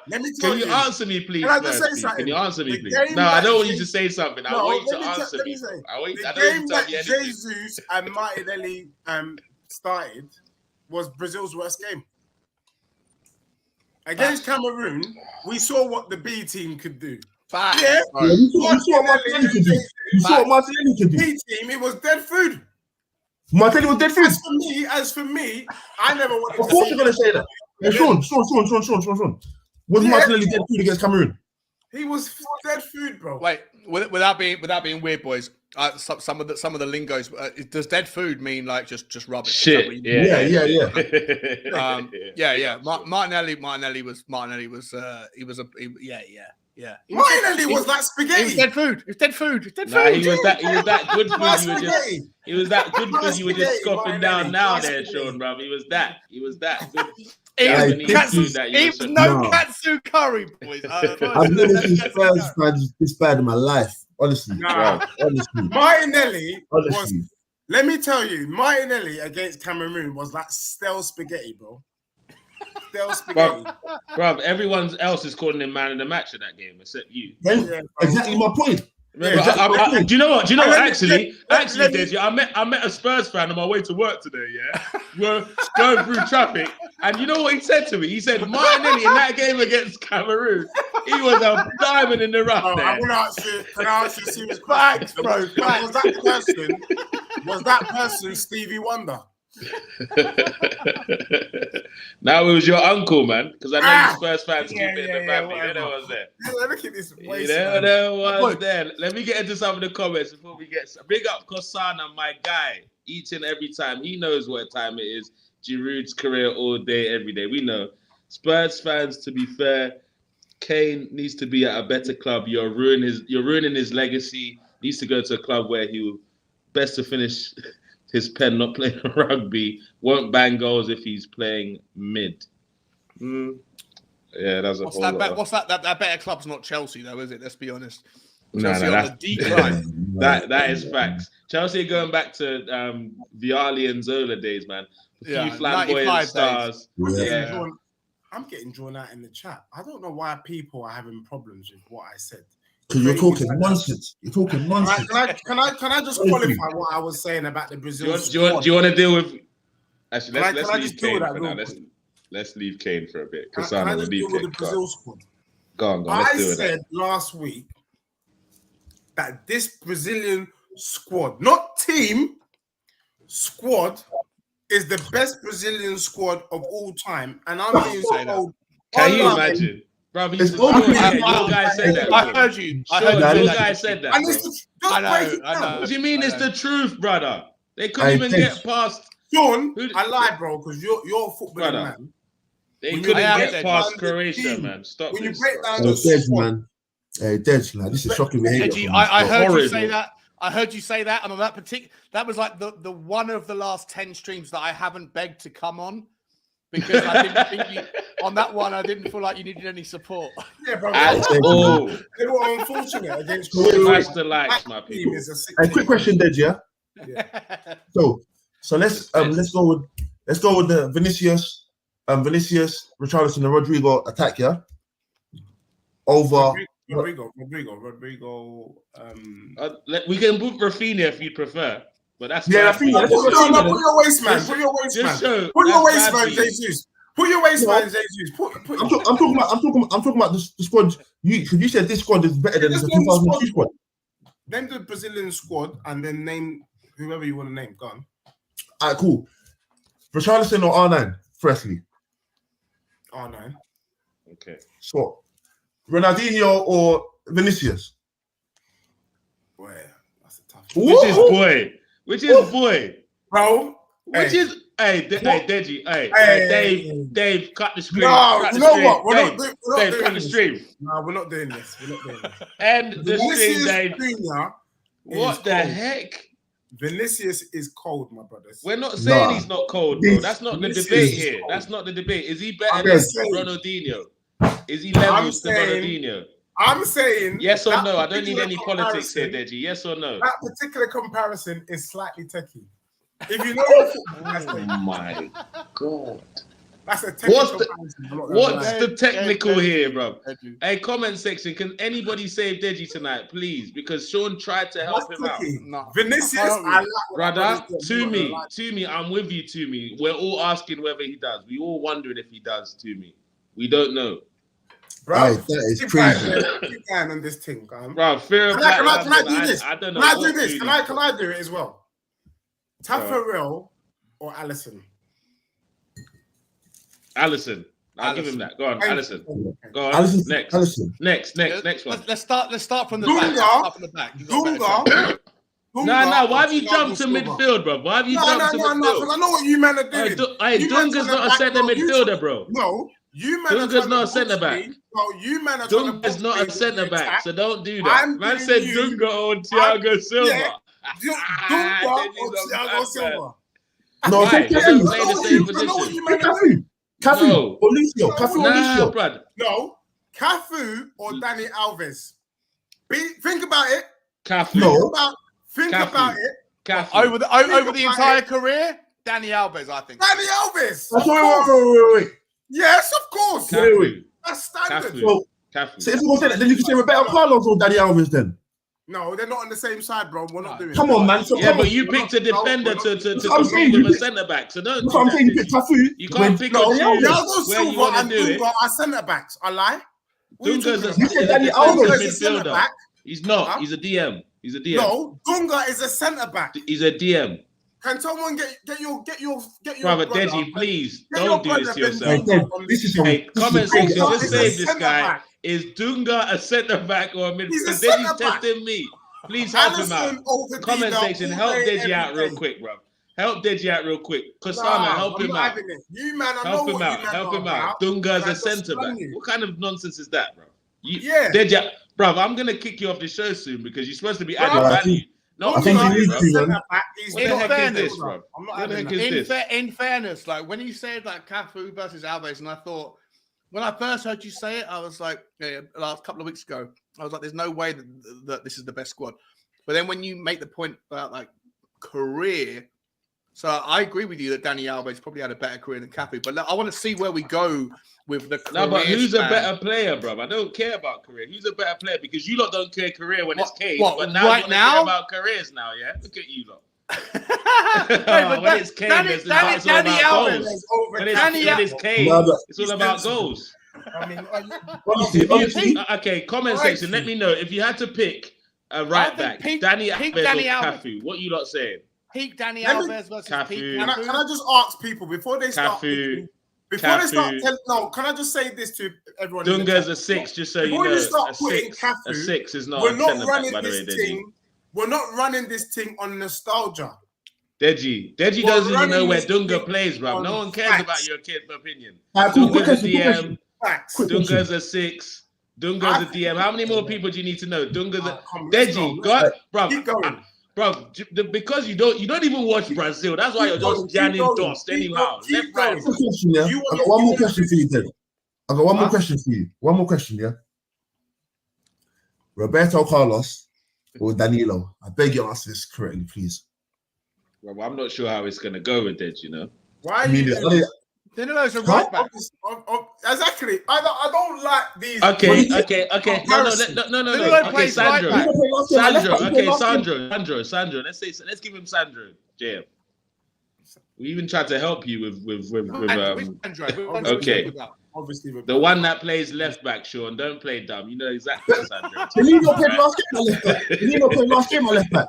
Let me tell you. Can you answer me, please? Can I just say something? Can you answer me, please? No, I don't want you to say something. I want you to answer me. I don't want you to tell me anything. Jesus and Martinelli started was Brazil's worst game. Against Cameroon, we saw what the B team could do. You saw what Martinelli could do. B team, it was dead food. Martinelli was dead food. As for me, I never wanted to. Of course, you're gonna say that. Hey, Sean. Was Martinelli dead food against Cameroon? He was dead food, bro. Wait, without being weird, boys. Some of the lingos. Does dead food mean like just rubbish? Shit. Yeah. Martinelli was. Martinelli was like spaghetti. He was dead food. He was dead food. He was that good food. He was that good food. You were just scoffing down now, there, Sean, bro. He was that good. It was no katsu curry, boys. I've never seen Spurs fans this bad in my life. Honestly, Martinelli was. Let me tell you, Martinelli against Cameroon was like stale spaghetti, bro. Stale spaghetti, bro. Everyone else is calling him man of the match in that game except you. Exactly my point. Do you know what? Actually, Deji, I met a Spurs fan on my way to work today. Yeah, we're going through traffic, and you know what he said to me? He said Martinelli in that game against Cameroon, he was a diamond in the rough. There. I want to ask you. Can I ask you serious facts, bro? Was that person Stevie Wonder? Now it was your uncle, man, because I know you Spurs fans keep it in the family. You know what's there. Look at this. You know what's there. Let me get into some of the comments before we get. Big up Kosana, my guy. Each and every time, he knows what time it is. Giroud's career all day, every day. We know. Spurs fans, to be fair, Kane needs to be at a better club. You're ruining his legacy. He needs to go to a club where he will best to finish his pen, not playing rugby. Won't bang goals if he's playing mid. Yeah, that's a whole lot. What's that? That better club's not Chelsea, though, is it? Let's be honest. Chelsea on the decline. That is facts. Chelsea going back to Vialli and Zola days, man. A few flamboyant stars. Yeah. I'm getting drawn out in the chat. I don't know why people are having problems with what I said. Because you're talking nonsense. You're talking nonsense. Can I just qualify what I was saying about the Brazil? Do you want to deal with? Actually, let's leave Kane for now. Let's leave Kane for a bit. Can I just deal with the Brazil squad? Go on. I said last week that this Brazilian squad, not team, squad, is the best Brazilian squad of all time, and I'm being told. Can you imagine? Bro, your guy said that. I heard you. Your guy said that. I know. What do you mean it's the truth, brother? They couldn't even get past. Sean, I lied, bro, because you're a footballer, man. They couldn't get past Croatia, man. Stop when this. You break down the squad, man. Hey, Deji, like, this is shocking behavior. Deji, I heard you say that. I heard you say that, and on that that was like the one of the last 10 streams that I haven't begged to come on. Because I didn't think on that one, I didn't feel like you needed any support. Yeah, bro. They were unfortunate against Smash the likes, my people. A quick question, Deji. Yeah. So let's go with the Vinicius, Richarlison, and Rodrigo attack. Yeah. Over Rodrigo. We can put Rafinha if you prefer. But that's put your waist, man. Put your waist, man, Jesus. Put your waist, man, Jesus. I'm talking about the squad. You said this squad is better than the 2002 squad. Name the Brazilian squad and then name whoever you want to name. Go on. All right, cool. Richarlison or R9? Firstly. R9. Okay. So, Ronaldinho or Vinicius? Boy, that's a tough one. Which is boy, bro. Deji, Dave, cut the stream. No, you know what? We're not Dave, doing cut the stream. No, we're not doing this. And the stream, Dave. What the cold. Heck? Vinicius is cold, my brothers. We're not saying he's not cold, bro. That's not the debate here. Cold. That's not the debate. Is he better than Ronaldinho? Is he levels to Ronaldinho? I'm saying yes or no. I don't need any politics here, Deji. Yes or no? That particular comparison is slightly techie. If you know what oh my god. That's a technical What's the technical here, bro? Hey, comment section. Can anybody save Deji tonight, please? Because Sean tried to help him out. No. Vinicius, brother, to me, I'm with you, to me. We're all asking whether he does. We all wondering if he does, to me. We don't know. Bro, that is crazy. Keep going on this thing, bro. Fear of can I do this? I don't know. Can I do this? Can I do it as well? Taffarel or Alisson? Alisson. I'll give him that. Go on, Alisson. Go on. Alisson. Next. Next one. Let's start from the back. Dunga. No. Why have you jumped to midfield, bro? Why have you jumped to midfield? No, because I know what you men are doing. Dunga's not a centre midfielder, bro. No. Dunga's not a centre back. No, you man are Dunga's not a centre back, so don't do that. Man said Dunga or Thiago Silva. Dunga or Thiago Silva. No, play the same position. Cafu or Lucio. No, Cafu or Dani Alves. Think about it. Cafu. Think about it. Cafu. Over the entire career, Dani Alves, I think. Dani Alves. Wait. Yes, of course. Wait. That's standard. So if you want to say that, then you can say Roberto Carlos or Dani Alves then. No, they're not on the same side, bro. We're not doing. Come on, man. So Yeah, but you picked a defender to compete with a centre back. So don't. That's what I'm saying. You pick Cafu. You can't pick No, or choose Thiago where you Silva want to and do it. Dunga are centre backs. I lie. Dunga's a Danny Alves defensive is a centre midfielder. back. He's not. Huh? He's a DM. He's a DM. No, Dunga is a centre back. He's a DM. Can someone get your Brother brother, Deji, please get don't your do this to brother yourself. This is Hey, comment section, Dunga just is save a this centre guy. back. Is Dunga a centre back or a midfielder? He's a Deji's centre back. testing me. Please help him out. Alisson over Comment Dida section, all help day, Deji out every real day. quick, bro. Help Deji out real quick. Kasama, Nah, help I'm him not out. having it. You man, I know Help him what out. you man Help are him out. about. Dunga's I a just centre back. sprung you. What kind of nonsense is that, bro? Yeah. Deji, bro, I'm gonna kick you off the show soon because you're supposed to be adding Bro, value. No, I think Dunga you is need a to, centre man. back. He's What the In heck fairness, is this, bro? I'm not What the having heck that. is this? In fairness, like when you said like Cafu versus Alves, and I thought when I first heard you say it, I was like, last couple of weeks ago, I was like, there's no way that this is the best squad. But then when you make the point about like career, so I agree with you that Dani Alves probably had a better career than Cafu. But I want to see where we go with the career. No, but who's span. a better player, bro? I don't care about career. Who's a better player? Because you lot don't care career when it's Kane. What, But now right you want to now? care about careers now, yeah? Look at you lot. But When it's Kane, it's all about goals. When it's Kane, No, but- it's all about goals. I mean, Honestly, Okay, comment section. Let me know if you had to pick a right back, Dani peak Alves Dani or Alves. Cafu. What you lot saying? Peak Dani Let me- Alves versus Cafu. peak can Cafu. I just ask people before they start? Cafu. Before they start, Cafu. no. Can I just say this to everyone? in the Dunga's chat? a 6, just so you Before know. you start A putting 6. Cafu, A 6 is not We're a not centre back, running by the way, this Deji. thing. We're not running this thing on nostalgia. Deji We're doesn't even know running where this Dunga thing plays, bro. on No one cares facts. about your kid's opinion. cool. Quick Dunga's a question, quick question. DM. Facts. Quick question. Dunga's a 6. Dunga's a DM. How many more people do you need to know? Dunga's a Come on, let's Deji. go. God, bro. Keep going. Bro, because you don't even watch Brazil. That's why you're just jamming dust anyhow. Left, right. Quick question, yeah. You I wanna- got one you more wanna- question for you, Dave. I got one more Huh? question for you. One more question, yeah. Roberto Carlos or Danilo? I beg you answer this correctly, please. Well, I'm not sure how it's gonna go with that, you know. Why I are mean, you? Danilo's a right back. Exactly. I don't like these. Okay. Comparison. No. Danilo Okay, plays Sandro. right back. Sandro. Let's give him Sandro. JM. We even tried to help you with okay. Obviously, The one that plays left back, Sean. Don't play dumb. You know exactly what Sandro. Danilo played last game on left back. Danilo played last game on left back.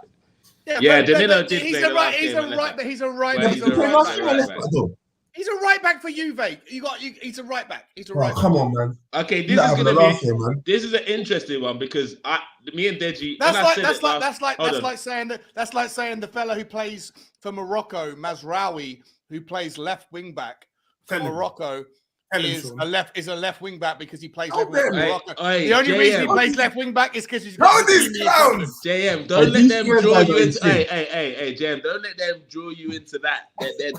Yeah, Danilo did He's play a the right. last He's game a on right. left But he's a right. Well, He he's He's a a played right last back, game on left back, though. He's a right back for Juve. He's a right back. He's a Oh, right back. come on, man. Okay, You're this not is having gonna a laugh be. here, man. This is an interesting one because me and Deji. That's Hold like saying the fella who plays for Morocco, Mazraoui, who plays left wing back for Tell him. Morocco, Tell him, is Sean. a left wing back because he plays Oh, left wing back for damn. Morocco. Hey, The only reason he JM. plays left wing back is because he's How got are these clowns? JM, don't let these them guys draw are you going into. insane. Hey, JM, don't let them draw you into that.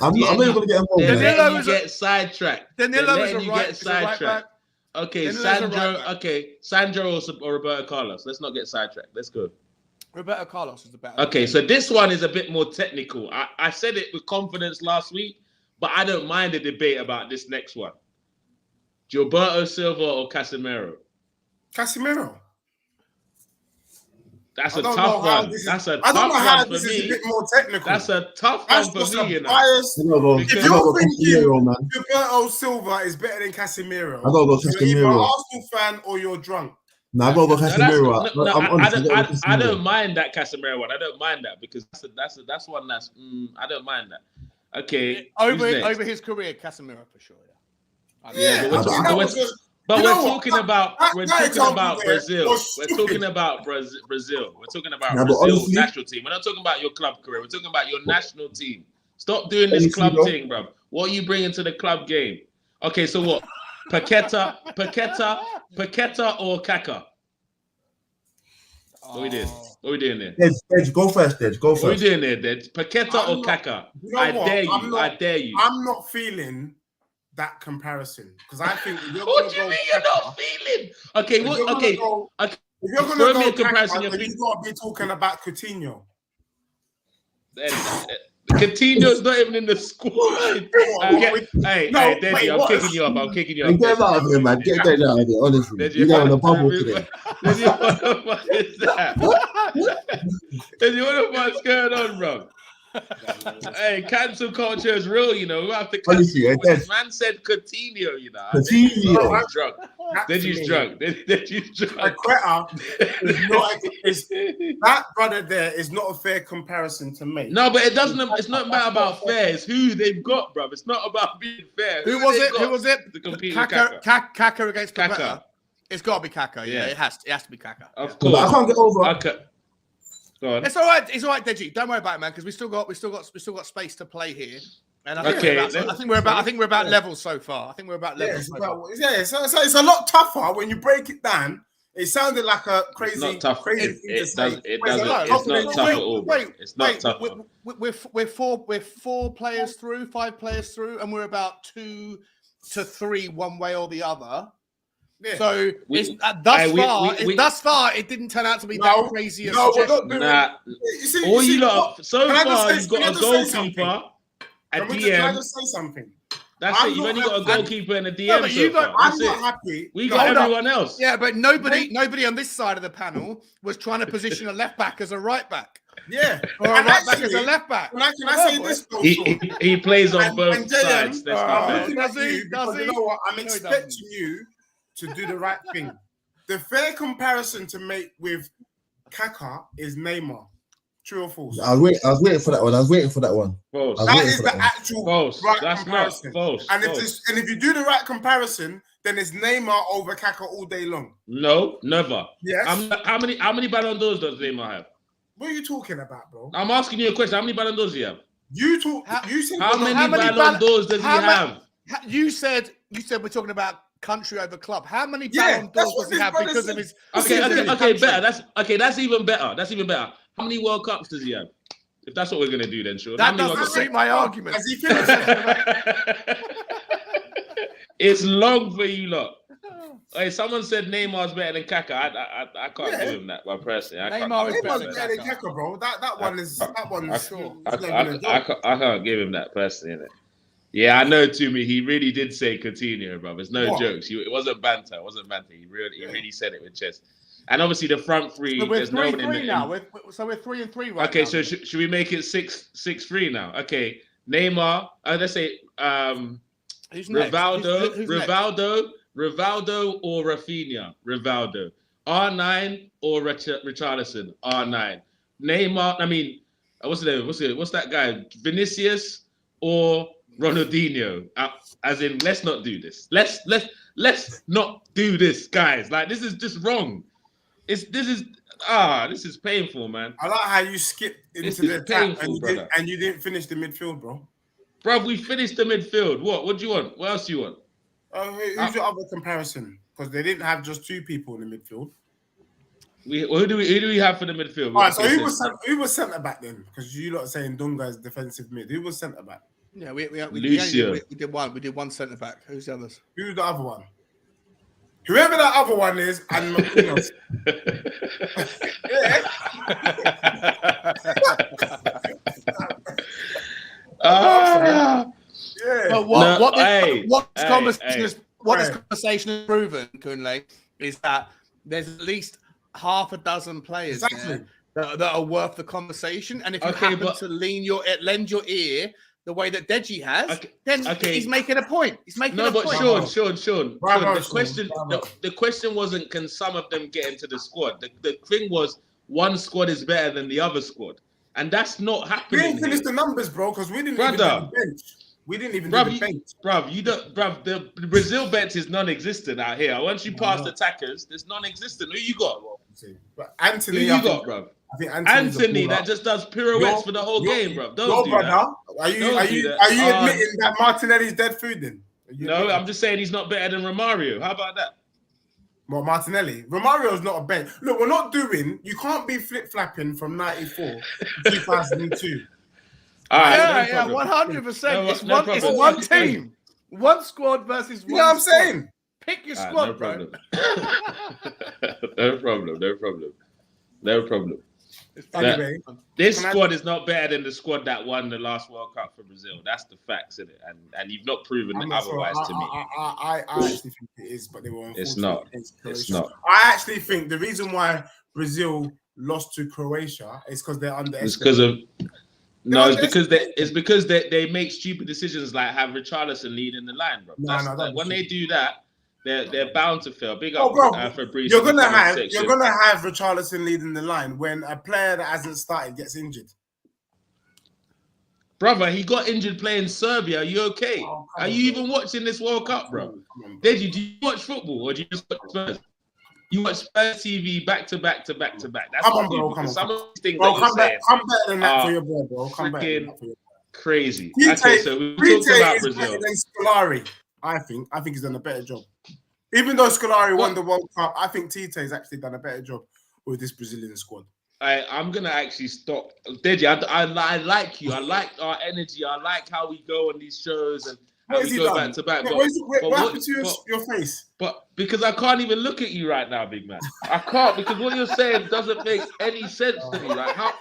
I'm not even going to get involved They're in that. letting you get sidetracked. Danilo They're is a letting you right, get is a right back. sidetracked. Okay, Danilo's a right Sandro. back. Okay, Sandro or Roberto Carlos. Let's not get sidetracked. Let's go. Roberto Carlos is the better. Okay, so this one is a bit more technical. I said it with confidence last week, but I don't mind the debate about this next one. Gilberto Silva or Casemiro? Casemiro. That's I a don't tough know how one. this is- That's a I don't know how tough one this for is a me. bit more technical. That's a tough That's one for just me, a you know. bias. I'm gonna go If you're Casemiro, man. Gilberto Silva is better than Casemiro. I gotta go You're either an Casemiro. Arsenal fan or you're drunk. No, I gotta go No, that's- Casemiro. no, I'm honest. I don't mind that Casemiro one. I don't mind that because that's one that's I don't mind that. Okay, who's next? Over his career, Casemiro for sure. Yeah, but You we're know what? talking about That we're guy talking told about me there Brazil. was We're stupid. talking about Brazil. We're talking about Yeah, but Brazil honestly- national team. We're not talking about your club career. We're talking about your national team. Stop doing this Honestly, club bro. thing, bro. What are you bringing to the club game? Okay, so what? Paqueta or Kaka? What are we doing? What are we doing there? Dej, go first, Dej. Go What are we first. doing there, Dej? Paqueta I'm or not- Kaka? You know I what? dare you. I'm not- I dare you. I'm not feeling that comparison because I think if you're What gonna do you go mean you're Kaka, not feeling? Okay, if what? you're Okay, gonna go- okay. if you're Throw gonna me go a comparison, Kaka, you're then you gotta be talking about Coutinho. Then, Coutinho's not even in the squad. Hey, Deji, I'm kicking you up. Get out of here, man. Get out of here, honestly. Deji, You're on a bubble today. Deji, what the fuck is that? Deji, what the fuck's going on, bro? Hey, cancel culture is real, you know. We have to honestly, man said Coutinho, you know. Coutinho. Deji's drunk. Deji's drunk. That brother there is not a fair comparison to me. No, but it's not about fair. It's who they've got, bro. It's not about being fair. Who was it? To compete Kaka against Kaka. Kaka. It's got to be Kaka. Yeah, it has to be Kaka. Of course. I can't get over. Okay. It's all right. It's all right, Deji. Don't worry about it, man, because we still got space to play here. And I think we're about level so far. I think we're about level. So it's a lot tougher when you break it down. It sounded like a crazy. It's not tough. Crazy It's not tough at all. It's not tough. We're 5 players through, and we're about 2 to 3 one way or the other. Yeah. So thus far, it didn't turn out to be that crazy. No, we're not doing all you lot. So far, you've got a goalkeeper, a DM. Can I just say something? That's it. You've only got a goalkeeper and a DM. I'm not happy. We got everyone else. Yeah, but nobody on this side of the panel was trying to position a left back as a right back. Yeah, or a right back as a left back. Can I say this? He plays on both sides. Does he? You know what? I'm expecting you to do the right thing. The fair comparison to make with Kaka is Neymar. True or false? I was waiting for that one. False. That is the actual right That's comparison. Not false. And if you do the right comparison, then it's Neymar over Kaka all day long. No, never. Yes. How many Ballon d'Ors does Neymar have? What are you talking about, bro? I'm asking you a question. How many Ballon d'Ors do you have? You said how many Ballon d'Ors does he have? You said we're talking about country over club. How many Ballon d'Ors does he have because of his? Okay, better. That's even better. How many World Cups does he have? If that's what we're gonna do, then sure. That doesn't suit my argument. Has he finished? It's long for you lot. Hey, someone said Neymar's better than Kaka. I can't give him that, but personally, Neymar's better than Kaka, bro. That one's sure. I can't give him that personally. Yeah, I know. To me, he really did say Coutinho, bro. It's no jokes. It wasn't banter. He really said it with chest. And obviously the front three. So we're 3-3 now. We're 3-3 right okay, now. so should we make it 6-3 now? Okay, Neymar. Let's say Who's next? Rivaldo or Rafinha. Rivaldo. R9 or Richarlison. R9. Neymar. I mean, what's that guy? Vinicius or Ronaldinho. As in, let's not do this. Let's not do this, guys. Like, this is just wrong. This is painful, man. I like how you skipped into the attack and you didn't finish the midfield, bro. Bro, we finished the midfield. What do you want? What else do you want? Who's your other comparison? Because they didn't have just 2 people in the midfield. Who do we have for the midfield? All right, so who was centre back then? Because you lot are saying Dunga is defensive mid. Who was centre back? Yeah, we did one. We did one centre back. Who's the others? Who's the other one? Whoever that other one is, and Marquinhos. But what this conversation has proven, Kunle, is that there's at least half a dozen players there that are worth the conversation. And if you happen to lend your ear the way that Deji has, then he's making a point. Sean. The question wasn't, can some of them get into the squad? The thing was, one squad is better than the other squad. And that's not happening. We didn't finish the numbers, bro, because we didn't even do the bench. We didn't even do the bench. The Brazil bench is non-existent out here. Once you pass the attackers, it's non-existent. Who you got? But Anthony, who you got, bro? Anthony that just does pirouettes for the whole game, bro. Don't do that. Are you admitting that Martinelli's dead food then? No, I'm just saying he's not better than Romario. How about that? Well, Martinelli. Romario's not a bench. Look, you can't be flip-flapping from 94 to 2002. All right, yeah, 100%. It's one team. One squad versus one. You know what I'm saying? Pick your squad, no problem. No problem. Anyway, this squad is not better than the squad that won the last World Cup for Brazil. That's the facts in it, and you've not proven otherwise to me. I actually think it is, but they were unfortunate. It's not. Against It's Croatia. not. I actually think the reason why Brazil lost to Croatia is because they're underestimated. It's because of no. It's because they make stupid decisions like have Richarlison leading the line, bro. When they do that. They're bound to fail. Big up, Fabrice. You're gonna have Richarlison leading the line when a player that hasn't started gets injured. Brother, he got injured playing Serbia. Are you okay? Are you even watching this World Cup, bro? Deji, do you watch football or do you just watch Spurs? You watch Spurs TV back to back to back to back. That's come on, bro. Some of these things bro, that you're saying come better than that for your boy, bro. Come back. Crazy. Okay, so we talked about Brazil. Scolari, I think he's done a better job. Even though Scolari won the World Cup, I think Tite's actually done a better job with this Brazilian squad. I'm gonna actually stop. Deji, I like you. I like our energy. I like how we go on these shows and how we go back to back. What happened to your face? But because I can't even look at you right now, big man. I can't because what you're saying doesn't make any sense to me. Like how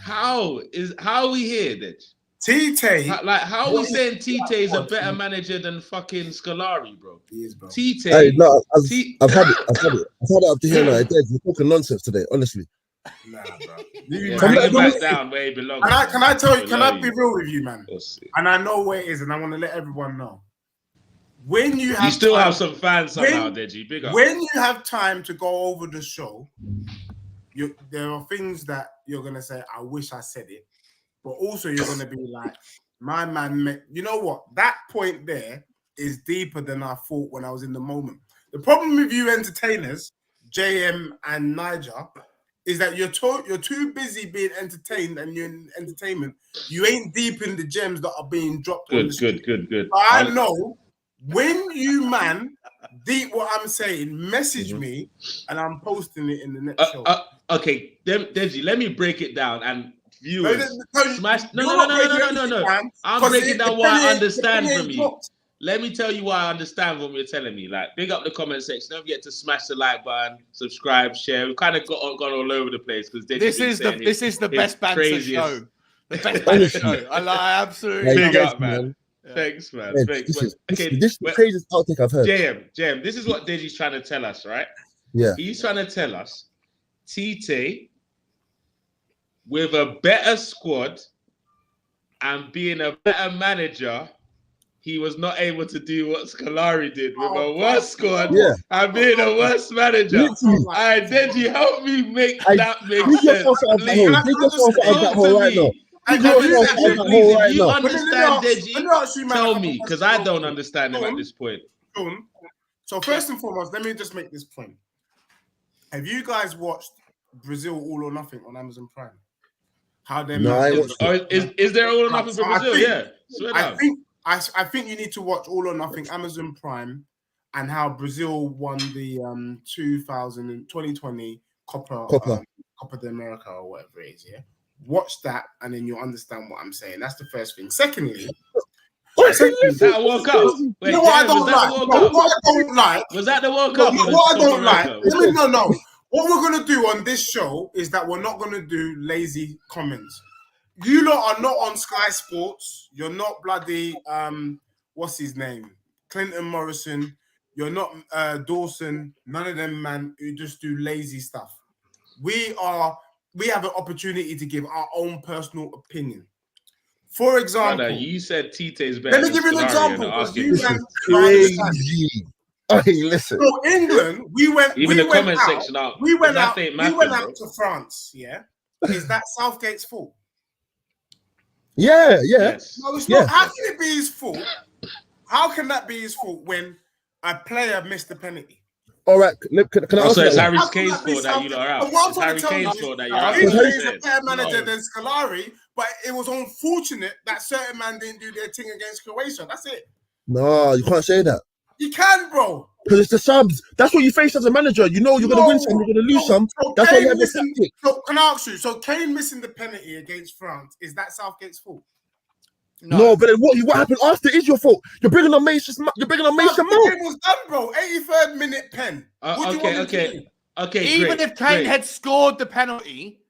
are we here, Deji? Tite, how are we saying Tite is a better manager than fucking Scolari, bro? He is, bro. Tite. Hey, no, I've had it. I've had it up to here now. You're talking nonsense today, honestly. Nah, bro. Bring it back down where he belongs. Can I be real with you, man? And I know where it is, and I want to let everyone know. When you still have some fans somehow, Deji. Big up. When you have time to go over the show, there are things that you're gonna say, I wish I said it. But also you're going to be like, my man, you know what? That point there is deeper than I thought when I was in the moment. The problem with you entertainers, JM and Niger, is that you're too busy being entertained and you're in entertainment. You ain't deep in the gems that are being dropped. Good. But I know when you, man, deep what I'm saying, message me and I'm posting it in the next show. Okay, Deji, let me break it down and viewers, smash. No. I'm breaking down what I understand from you. Let me tell you why I understand what you're telling me. Like, big up the comment section. Don't forget to smash the like button, subscribe, share. We've kind of gone all over the place because this is the best banter show. The best banter show. I absolutely big up, man. Thanks, man. This is the craziest outtake I've heard. JM, this is what Deji's trying to tell us, right? Yeah. He's trying to tell us Tite with a better squad and being a better manager, he was not able to do what Scolari did with a worse squad and being a worse manager. Deji, help me make that make sense. If you understand Deji, tell me, because I don't understand him at this point. So first and foremost, let me just make this point. Have you guys watched Brazil All or Nothing on Amazon Prime? Is there All or Nothing for Brazil? I think you need to watch All or Nothing Amazon Prime and how Brazil won the 2020 Copa de America or whatever it is. Yeah, watch that and then you'll understand what I'm saying. That's the first thing. Secondly, was that a World Cup? Wait, you know what I don't like? What I don't like? Was that the World Cup? What I don't like? No. What we're going to do on this show is that we're not going to do lazy comments. You lot are not on Sky Sports. You're not bloody, what's his name? Clinton Morrison. You're not Dawson. None of them, man, who just do lazy stuff. We have an opportunity to give our own personal opinion. For example, you said Tite is better. Let me give you an example. Okay, listen. So England, we went section out. We went out to France. Yeah, is that Southgate's fault? Yeah. Yes. No, it's not. How can it be his fault? How can that be his fault when a player missed the penalty? All right, can I ask you? It's Harry Kane's fault that you are out. It's Harry Kane's fault that you're out. He's a better manager than Scolari, but it was unfortunate that certain man didn't do their thing against Croatia. That's it. No, you can't say that. You can, bro. Because it's the subs. That's what you face as a manager. You know you're going to win some, you're going to lose some. That's why you have the tactic. So can I ask you? So Kane missing the penalty against France, is that Southgate's fault? No, but then what happened after is your fault. You're bringing on Mason Mount. The game was done, bro. 83rd minute pen. Okay, even great, if Kane great. had scored the penalty,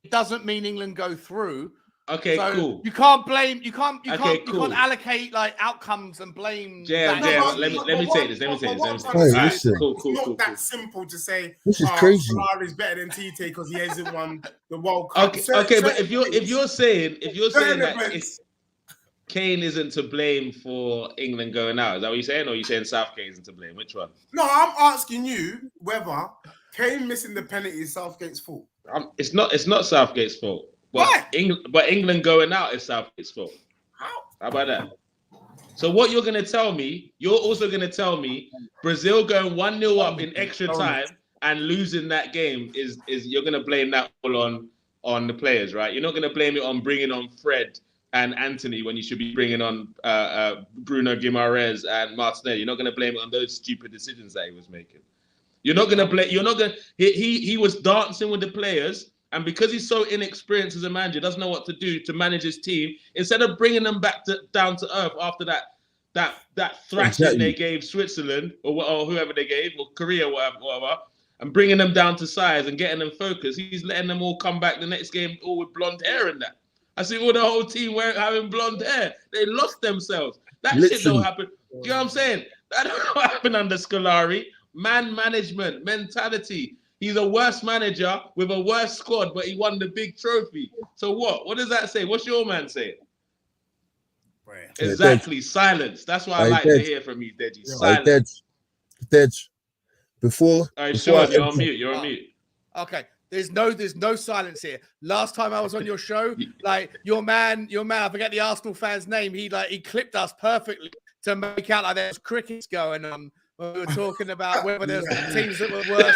it doesn't mean England go through. Okay, So cool. You can't blame. You can't cool. allocate like outcomes and blame. JM, let me take this. It's Cool. that simple to say. This is crazy. Solari's better than Tite because he hasn't won the World Cup. Okay, but if you're saying that Kane isn't to blame for England going out, is that what you're saying, or are you saying Southgate isn't to blame? Which one? No, I'm asking you whether Kane missing the penalty is Southgate's fault. It's not Southgate's fault. But England going out is Southgate's fault. How about that? So what you're going to tell me, you're also going to tell me Brazil going 1-0 up in extra time and losing that game is you're going to blame that all on the players, right? You're not going to blame it on bringing on Fred and Anthony when you should be bringing on Bruno Guimaraes and Martinelli. You're not going to blame it on those stupid decisions that he was making. You're not going to blame. You're not going. He was dancing with the players. And because he's so inexperienced as a manager, doesn't know what to do to manage his team, instead of bringing them back down to earth after that thrashing they gave Switzerland or whoever they gave, or Korea, whatever, and bringing them down to size and getting them focused, he's letting them all come back the next game all with blonde hair and that. I see all the whole team having blonde hair. They lost themselves. That shit don't happen. Do you know what I'm saying? That don't happen under Scolari. Man management, mentality. He's a worse manager with a worse squad, but he won the big trophy. So what? What does that say? What's your man saying? Right. Exactly. Silence. That's what I like to hear from you, Deji. Silence. Deji. Before. All right, Sean, you're on mute. You're on mute. Okay. There's no silence here. Last time I was on your show, like your man, I forget the Arsenal fan's name. He clipped us perfectly to make out like there's crickets going on. When we were talking about whether there's teams that were worse,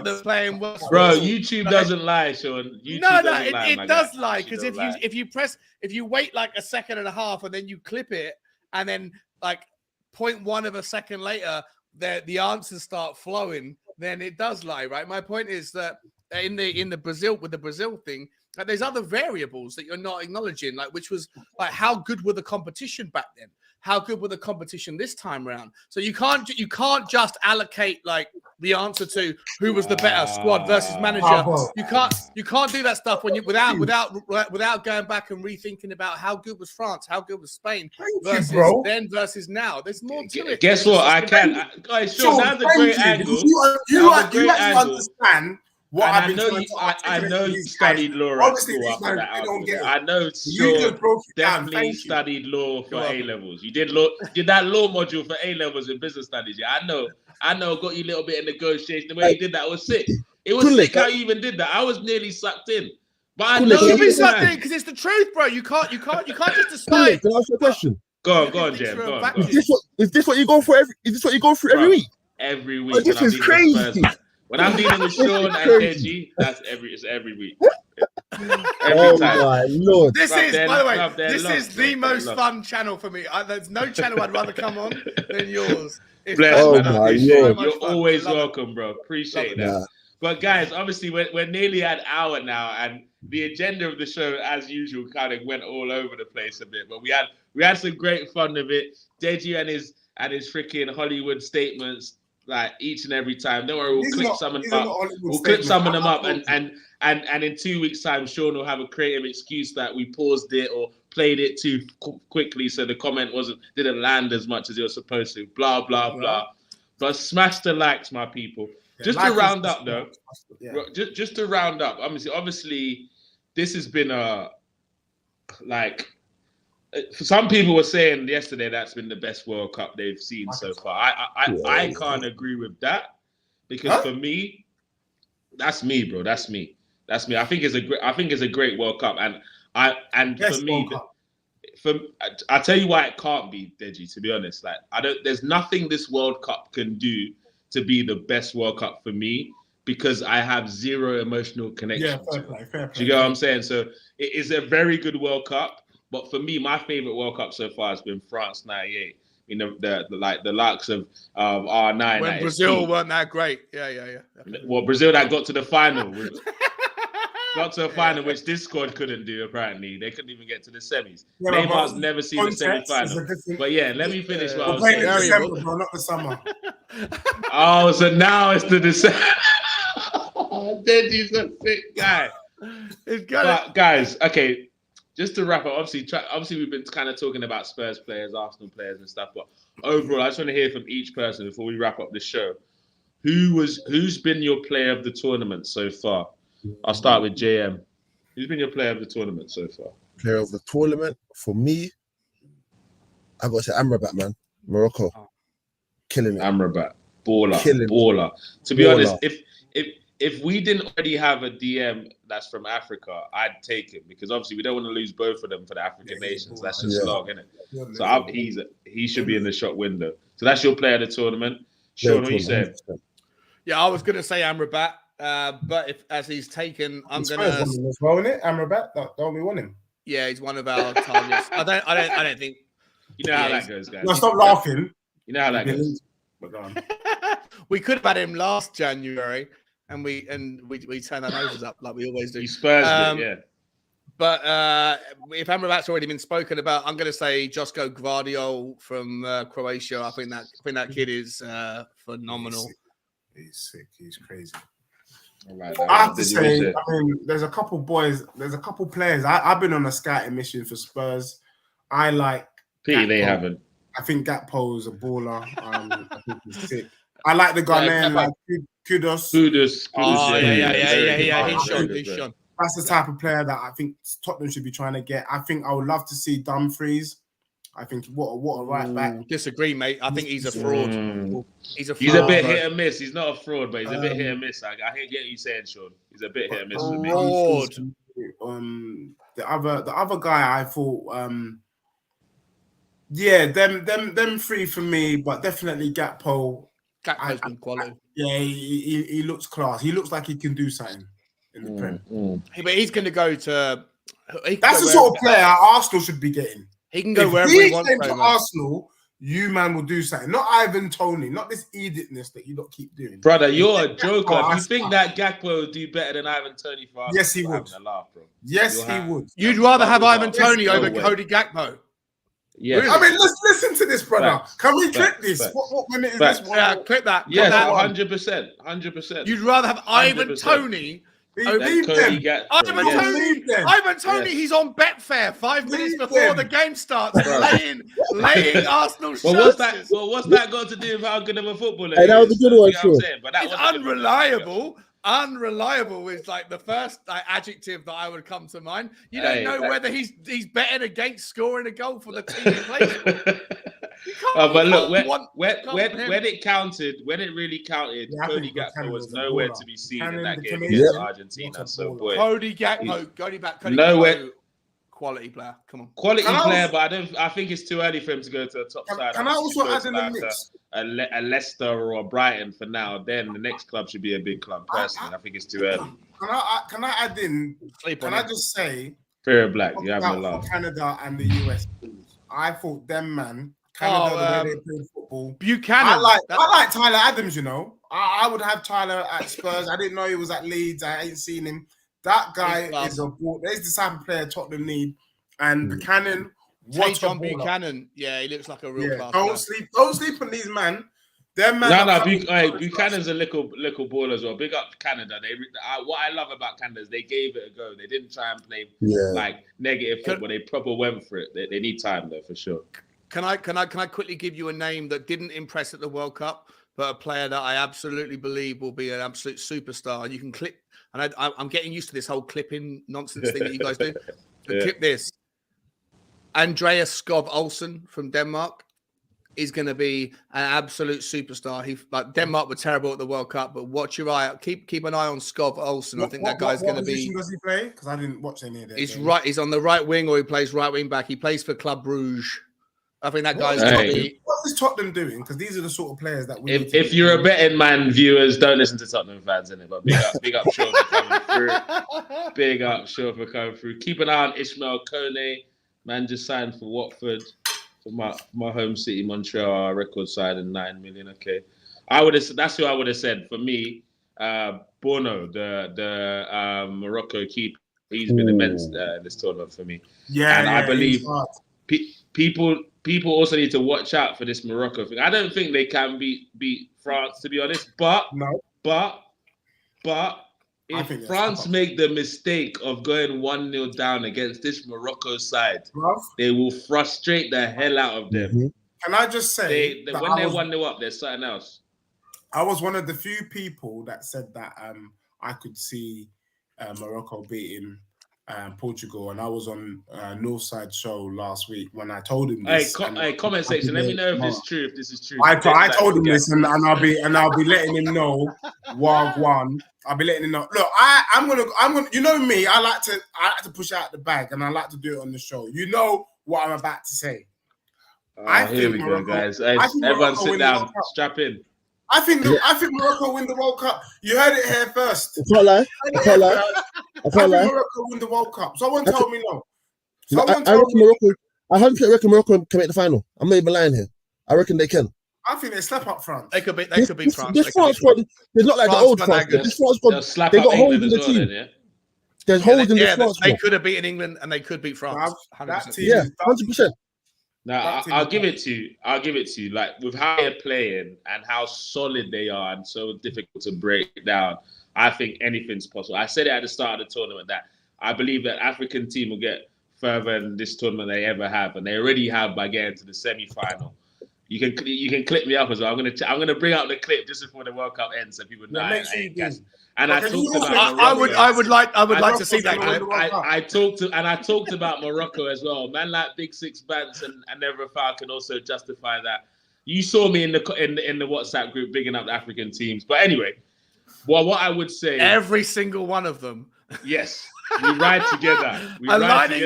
they're playing worse. Bro, YouTube doesn't lie, Sean. It does lie, because if you wait like a second and a half and then you clip it, and then like 0.1 of a second later, the answers start flowing, then it does lie, right? My point is that in the Brazil thing, like, there's other variables that you're not acknowledging, like which was like how good were the competition back then? How good were the competition this time around? So you can't just allocate like the answer to who was the better squad versus manager. You can't do that stuff when you without going back and rethinking about how good was France, how good was Spain versus then versus now. There's more to it. Guess what? I can. Guys, Sean, that's a great angle. You actually understand. I know you studied law at school after that. I know Sean definitely studied law for A levels. You did that law module for A levels in business studies. Yeah, I know. Got you a little bit of negotiation. The way you did that was sick. It was sick how you even did that. I was nearly sucked in. But I know you be sucked in because it's the truth, bro. You can't just decide. Can I ask you a question? Go on, Jem. Go on. Is this what you go for every week? Every week. Oh, this is crazy. When I'm dealing with Sean and Deji, it's every week. Every time. My Lord. This is, by the way, this is the most fun channel for me. There's no channel I'd rather come on than yours. Bless, man. My Lord. You're always welcome, bro. Appreciate that. Nah. But guys, obviously we're nearly at an hour now, and the agenda of the show, as usual, kind of went all over the place a bit. But we had some great fun of it. Deji and his freaking Hollywood statements. Like each and every time. Don't worry, we'll clip some of them up. We'll clip some of them up, and in 2 weeks' time, Sean will have a creative excuse that we paused it or played it too quickly, so the comment didn't land as much as it was supposed to. Blah blah blah. But smash the likes, my people. Just to round up, though. Just to round up. Obviously, this has been some people were saying yesterday that's been the best World Cup they've seen so far. I can't agree with that because for me, that's me, bro. That's me. I think it's a great World Cup, and for me, I'll tell you why it can't be, Deji. To be honest, there's nothing this World Cup can do to be the best World Cup for me because I have zero emotional connection. Yeah, fair play. Do you get what I'm saying? So it is a very good World Cup. But for me, my favorite World Cup so far has been France '98. You know, the likes of R9. When Brazil weren't that great. Yeah. Well, Brazil that got to the final. Which this squad couldn't do, apparently. They couldn't even get to the semis. Yeah, Neymar's never seen the semi-final. But yeah, let me finish what I was saying. We're playing in December, bro, not the summer. Oh, so now it's the December. Deji's a sick guy. But guys, okay, just to wrap up, obviously we've been kind of talking about Spurs players, Arsenal players and stuff, but overall, I just want to hear from each person before we wrap up the show. Who's been your player of the tournament so far? I'll start with JM. Who's been your player of the tournament so far? Player of the tournament for me, I got to say Amrabat, man. Morocco, killing it. Amrabat, baller. To be honest, if we didn't already have a DM that's from Africa, I'd take him because obviously we don't want to lose both of them for the African nations. That's just slog, isn't it? So he should be in the shot window. So that's your player of the tournament. Sean, what you saying? Yeah, I was going to say Amrabat, but as he's taken, I'm going to. Well, it Amrabat, don't we want him? Yeah, he's one of our targets. I don't think. You know how that goes, guys. No, stop laughing. You know how that goes. We could have had him last January, and we turned our noses up like we always do. He Spurs it, yeah. But if Amrabat's already been spoken about, I'm going to say Josko Gvardiol from Croatia. I think that kid is phenomenal. He's sick. He's crazy. Right, I have to say, there's a couple players. I've been on a scouting mission for Spurs. I like. Pity they haven't. I think Gakpo is a baller. I think he's sick. I like the Ghanaian, like Kudos. Oh, yeah. He's shown. That's the type of player that I think Tottenham should be trying to get. I think I would love to see Dumfries. I think what a right back. Disagree, mate. I think he's a fraud. He's a bit hit and miss. He's not a fraud, but he's a bit hit and miss. I get you saying, Sean. He's a bit hit and miss for me. The other guy I thought, them three for me, but definitely Gakpo. Gakpo's been quality. Yeah, he looks class. He looks like he can do something in the Prem. But he's going to go to. That's the sort of player Arsenal should be getting. He can go wherever he wants. To Arsenal, you man will do something. Not Ivan Toney, not this idiotness that you don't keep doing. Brother, you're a joker. If you think that Gakpo will do better than Ivan Toney for us, yes, he would. Laugh, bro. Yes, he would. You'd rather have Ivan Toney over Cody Gakpo. Yeah. Really? I mean, let's listen to this, brother. Can we clip this? What minute is this? Yeah, clip that. Yes, 100%. You'd rather have Ivan Toney. Ivan Toney, he's on Betfair 5 minutes before the game starts, laying Arsenal shots. What's that got to do with how good of a footballer? Hey, that was a good one, sure. It's unreliable. Unreliable is like the first adjective that I would come to mind. You don't know whether he's betting against scoring a goal for the team he plays for. But look, when it counted, when it really counted, Cody Gakpo was nowhere to be seen in that game against Argentina. So, boy, Cody Gakpo, quality player. Come on, quality player. But I think it's too early for him to go to a top side. Can I also add in the mix a Leicester or a Brighton for now? Then the next club should be a big club. Personally, I think it's too early. Can I add in? Can I just say? Fear Black, you have a laugh. Canada and the US. I thought them, man. Canada, the way they play football. Buchanan. I like Tyler Adams, you know. I would have Tyler at Spurs. I didn't know he was at Leeds. I ain't seen him. That guy is a ball. There's the type of player Tottenham need. And Buchanan, John Buchanan. Yeah, he looks like a real class Don't sleep on these man. Them man. Buchanan's a little baller as well. Big up Canada. What I love about Canada is they gave it a go. They didn't try and play like negative football. They proper went for it. They need time though, for sure. Can I quickly give you a name that didn't impress at the World Cup, but a player that I absolutely believe will be an absolute superstar? And you can clip, and I'm getting used to this whole clipping nonsense thing that you guys do. Clip this. Andreas Skov Olsen from Denmark is going to be an absolute superstar. Denmark were terrible at the World Cup, but watch your eye out. Keep an eye on Skov Olsen. I think that guy's going to be. What position does he play? Because I didn't watch any of that. He's on the right wing, or he plays right wing back. He plays for Club Brugge. I think that guy's going to be. What is Tottenham doing? Because these are the sort of players that we. If you're a betting man, viewers, don't listen to Tottenham fans, innit? But big up, Sean for coming through. Big up, Sean for coming through. Keep an eye on Ishmael Kone. Man just signed for Watford, for my home city, Montreal. Record signing 9 million. Okay, that's who I would have said for me. Bono, the Morocco keeper. He's been immense in this tournament for me. Yeah, and I believe people people also need to watch out for this Morocco thing. I don't think they can beat France, to be honest. But if France make the mistake of going 1-0 down against this Morocco side, they will frustrate the hell out of them. Mm-hmm. Can I just say when they're 1-0 up, there's something else. I was one of the few people that said that I could see Morocco beating Portugal, and I was on Northside show last week when I told him this. Hey, comment section. Let me know if this is true. I told him this, and I'll be letting him know. One. I'll be letting him know. Look, I'm gonna. You know me. I like to push out the bag, and I like to do it on the show. You know what I'm about to say. Here we go, guys. Everyone sit down. Strap in. I think Morocco win the World Cup. You heard it here first. I can't lie. I think Morocco win the World Cup. Someone told me no. I reckon Morocco can make the final. I'm not even lying here. I reckon they can. I think they slap up France. They could be France. This France squad, they're not like the old France. This France squad, they got holes in the team. Yeah? There's holes in the France squad. They could have beaten England and they could beat France. 100%. Yeah, 100%. Now, I'll give it to you. Like, with how they're playing and how solid they are and so difficult to break down, I think anything's possible. I said it at the start of the tournament that I believe that African team will get further in this tournament they ever have, and they already have by getting to the semi-final. You can clip me up as well. I'm gonna bring out the clip just before the World Cup ends so people know. And I talked about I would like to see that clip. I talked about Morocco as well. Man like Big Six Bands and Never Foul can also justify that. You saw me in the WhatsApp group bigging up the African teams. But anyway, what I would say, every single one of them. Yes. We ride together. Aligning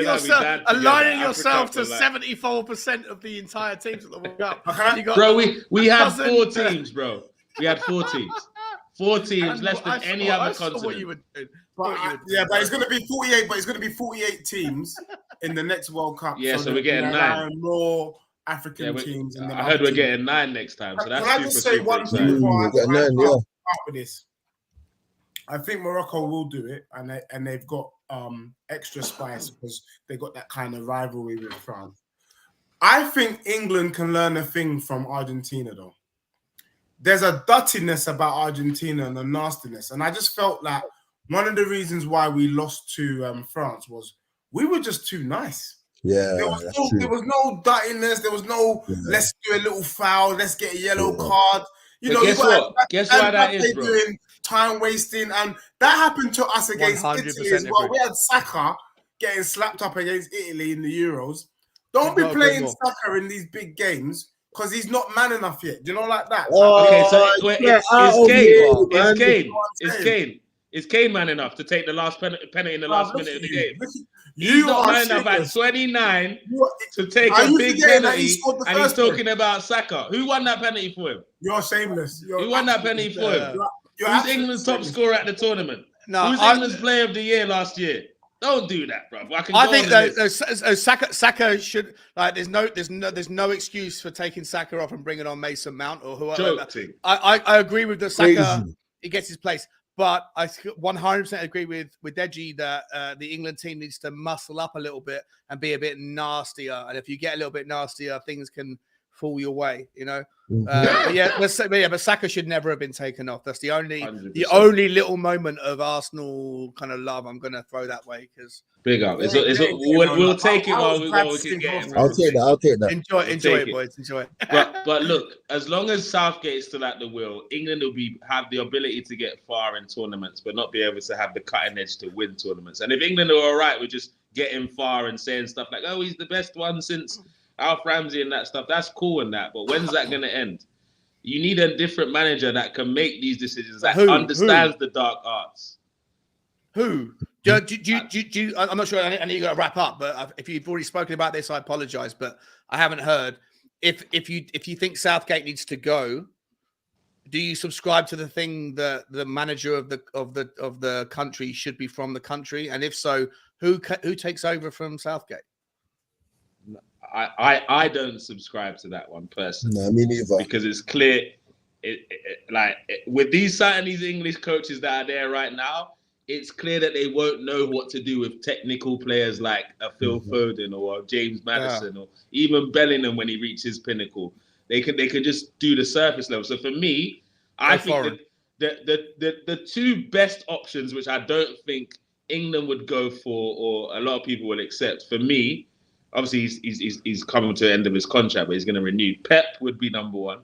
yourself to 74% of the entire teams at the World Cup. Bro, we had 4 teams, bro. We had 4 teams. 4 teams, less than any other continent. What you would do. But it's going to be 48. But it's going to be 48 teams in the next World Cup. Yeah, so we're getting 9 more African teams. I heard we're getting 9 next time. So that's Can I just say one thing before I start with this? I think Morocco will do it, and they've got extra spice because they got that kind of rivalry with France. I think England can learn a thing from Argentina, though. There's a dirtiness about Argentina and a nastiness, and I just felt like one of the reasons why we lost to France was we were just too nice. Yeah, there was no dirtiness. There was no let's do a little foul, let's get a yellow card. You know, guess why that is, bro. Doing time wasting, and that happened to us against Italy as well. We had Saka getting slapped up against Italy in the Euros. Don't be playing Saka in these big games because he's not man enough yet. Do you know, like that? Okay, so it's Kane man enough to take the last penalty in the last minute of the game? He's not man enough at 29 to take a big penalty, and he's talking about Saka. Who won that penalty for him? You're shameless. Who won that penalty for him? Who's England's top scorer at the tournament? No, who's England's player of the year last year? Don't do that, bro. I think Saka should there's no excuse for taking Saka off and bringing on Mason Mount or whoever. I agree with the Saka. He gets his place. But I 100% agree with Deji that the England team needs to muscle up a little bit and be a bit nastier. And if you get a little bit nastier, things can fall your way, you know. But Saka should never have been taken off. That's the only little moment of Arsenal kind of love I'm going to throw that way because big up. We'll take it while we can get it. I'll take that. Enjoy it, boys. Enjoy it. But look, as long as Southgate is still at the wheel, England will have the ability to get far in tournaments, but not be able to have the cutting edge to win tournaments. And if England are all right with just getting far and saying stuff like, "Oh, he's the best one since Alf Ramsey" and that stuff, that's cool and that. But when's that going to end? You need a different manager that can make these decisions, that understands the dark arts. Who? Do you, I'm not sure. I know you got to wrap up, but if you've already spoken about this, I apologize, but I haven't heard. If you think Southgate needs to go, do you subscribe to the thing that the manager of the country should be from the country? And if so, who takes over from Southgate? I don't subscribe to that one personally. No, me neither. Because it's clear, with these English coaches that are there right now, it's clear that they won't know what to do with technical players like a Phil Foden or a James Maddison or even Bellingham when he reaches pinnacle. They could just do the surface level. So for me, I think that the two best options, which I don't think England would go for or a lot of people will accept, for me, obviously he's coming to the end of his contract, but he's going to renew. Pep would be number one,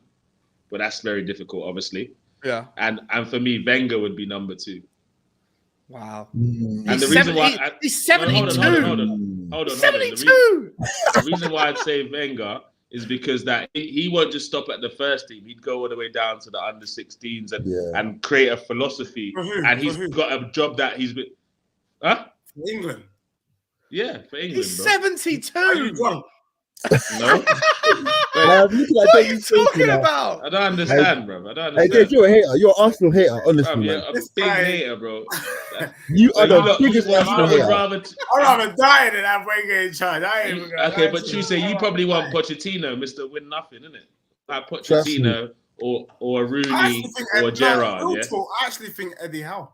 but that's very difficult, obviously. Yeah. And for me, Wenger would be number two. Wow. And the reason why he's 72. Hold on. 72. The reason why I'd say Wenger is because that he won't just stop at the first team. He'd go all the way down to the under 16s and create a philosophy. And he's got a job that he's been. Huh? For England. Yeah, for England. He's 72. No. What are you talking about? I don't understand, bro. I don't understand. Hey, Deji, you're a hater. You're an Arsenal hater, honestly, man. You're a big hater, bro. You are the biggest Arsenal hater. I'd rather die than have Wenger in charge. Okay, but you say you probably want Pochettino, Mr. Win Nothing, isn't it? Like Pochettino or Rooney or Gerrard. Yeah. I actually think Eddie Howe.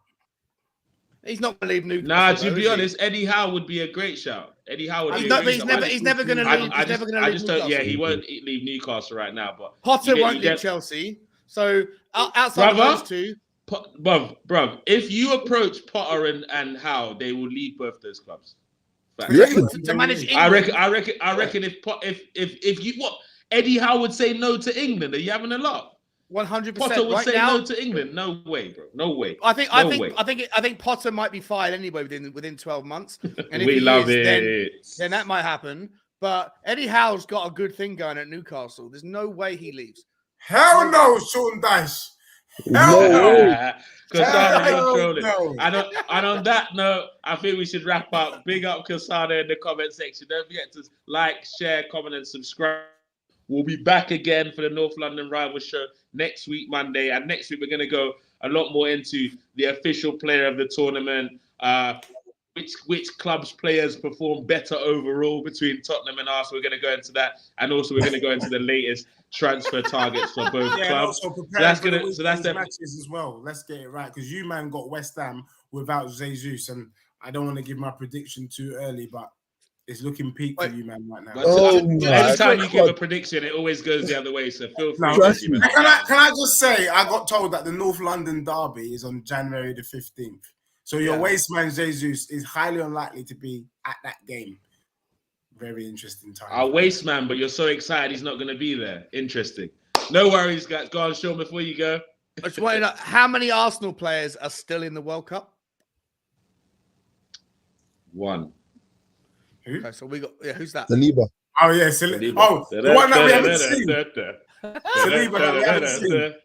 He's not going to leave Newcastle. Nah, to be honest, Eddie Howe would be a great shout. Eddie Howe would be a great shout. He's never going to leave. I just don't. Yeah, he won't leave Newcastle right now. But Potter won't leave Chelsea. So outside of those two, bruv, if you approach Potter and Howe, they will leave both those clubs. To manage England. I reckon if you Eddie Howe would say no to England. Are you having a laugh? 100%. Potter would say no to England. No way, bro. No way. I think Potter might be fired anyway within 12 months. And if we love it. Then that might happen. But Eddie Howe's got a good thing going at Newcastle. There's no way he leaves. Hell no, Sean Dyche. No. And on that note, I think we should wrap up. Big up Kasana in the comment section. Don't forget to like, share, comment, and subscribe. We'll be back again for the North London Rival Show next week, Monday. And next week, we're going to go a lot more into the official player of the tournament, which clubs' players perform better overall between Tottenham and Arsenal. We're going to go into that. And also, we're going to go into the latest transfer targets for both clubs. So that's the matches as well. Let's get it right. Because you, man, got West Ham without Jesus. And I don't want to give my prediction too early, but it's looking peak for you, man, right now. Every time you give a prediction, it always goes the other way. So feel free. Can I just say, I got told that the North London derby is on January the 15th. So your waste man, Jesus, is highly unlikely to be at that game. Very interesting time. Our waste man, but you're so excited he's not going to be there. Interesting. No worries, guys. Go on, Sean, before you go. I just want to know, how many Arsenal players are still in the World Cup? One. Who? Okay, so we got who's that? Saliba. Oh yeah, Saliba. Oh, the one that we haven't seen. Saliba that we haven't seen.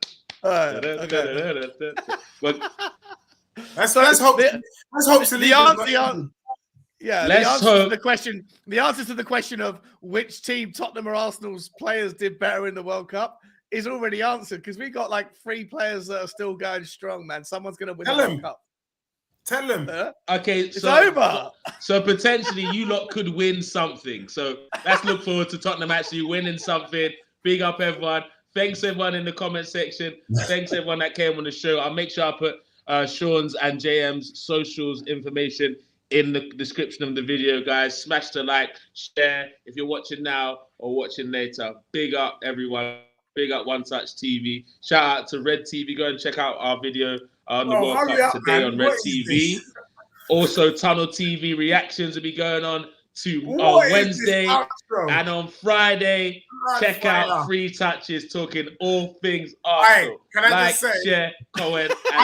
Let's hope Saliba. The answer to the question of which team, Tottenham or Arsenal's players, did better in the World Cup is already answered because we got like 3 players that are still going strong. Man, someone's going to win the World Cup. Tell them. Okay, it's over. So potentially you lot could win something. So let's look forward to Tottenham actually winning something. Big up everyone. Thanks everyone in the comment section. Thanks everyone that came on the show. I'll make sure I put Sean's and JM's socials information in the description of the video, guys. Smash the like, share if you're watching now or watching later. Big up everyone. Big up One Touch TV. Shout out to Red TV. Go and check out our video on the World Cup today on Red TV. Also, Tunnel TV reactions will be going on on Wednesday and on Friday. Check out Free Touches talking all things Arsenal. Can I like, just say, share, comment, and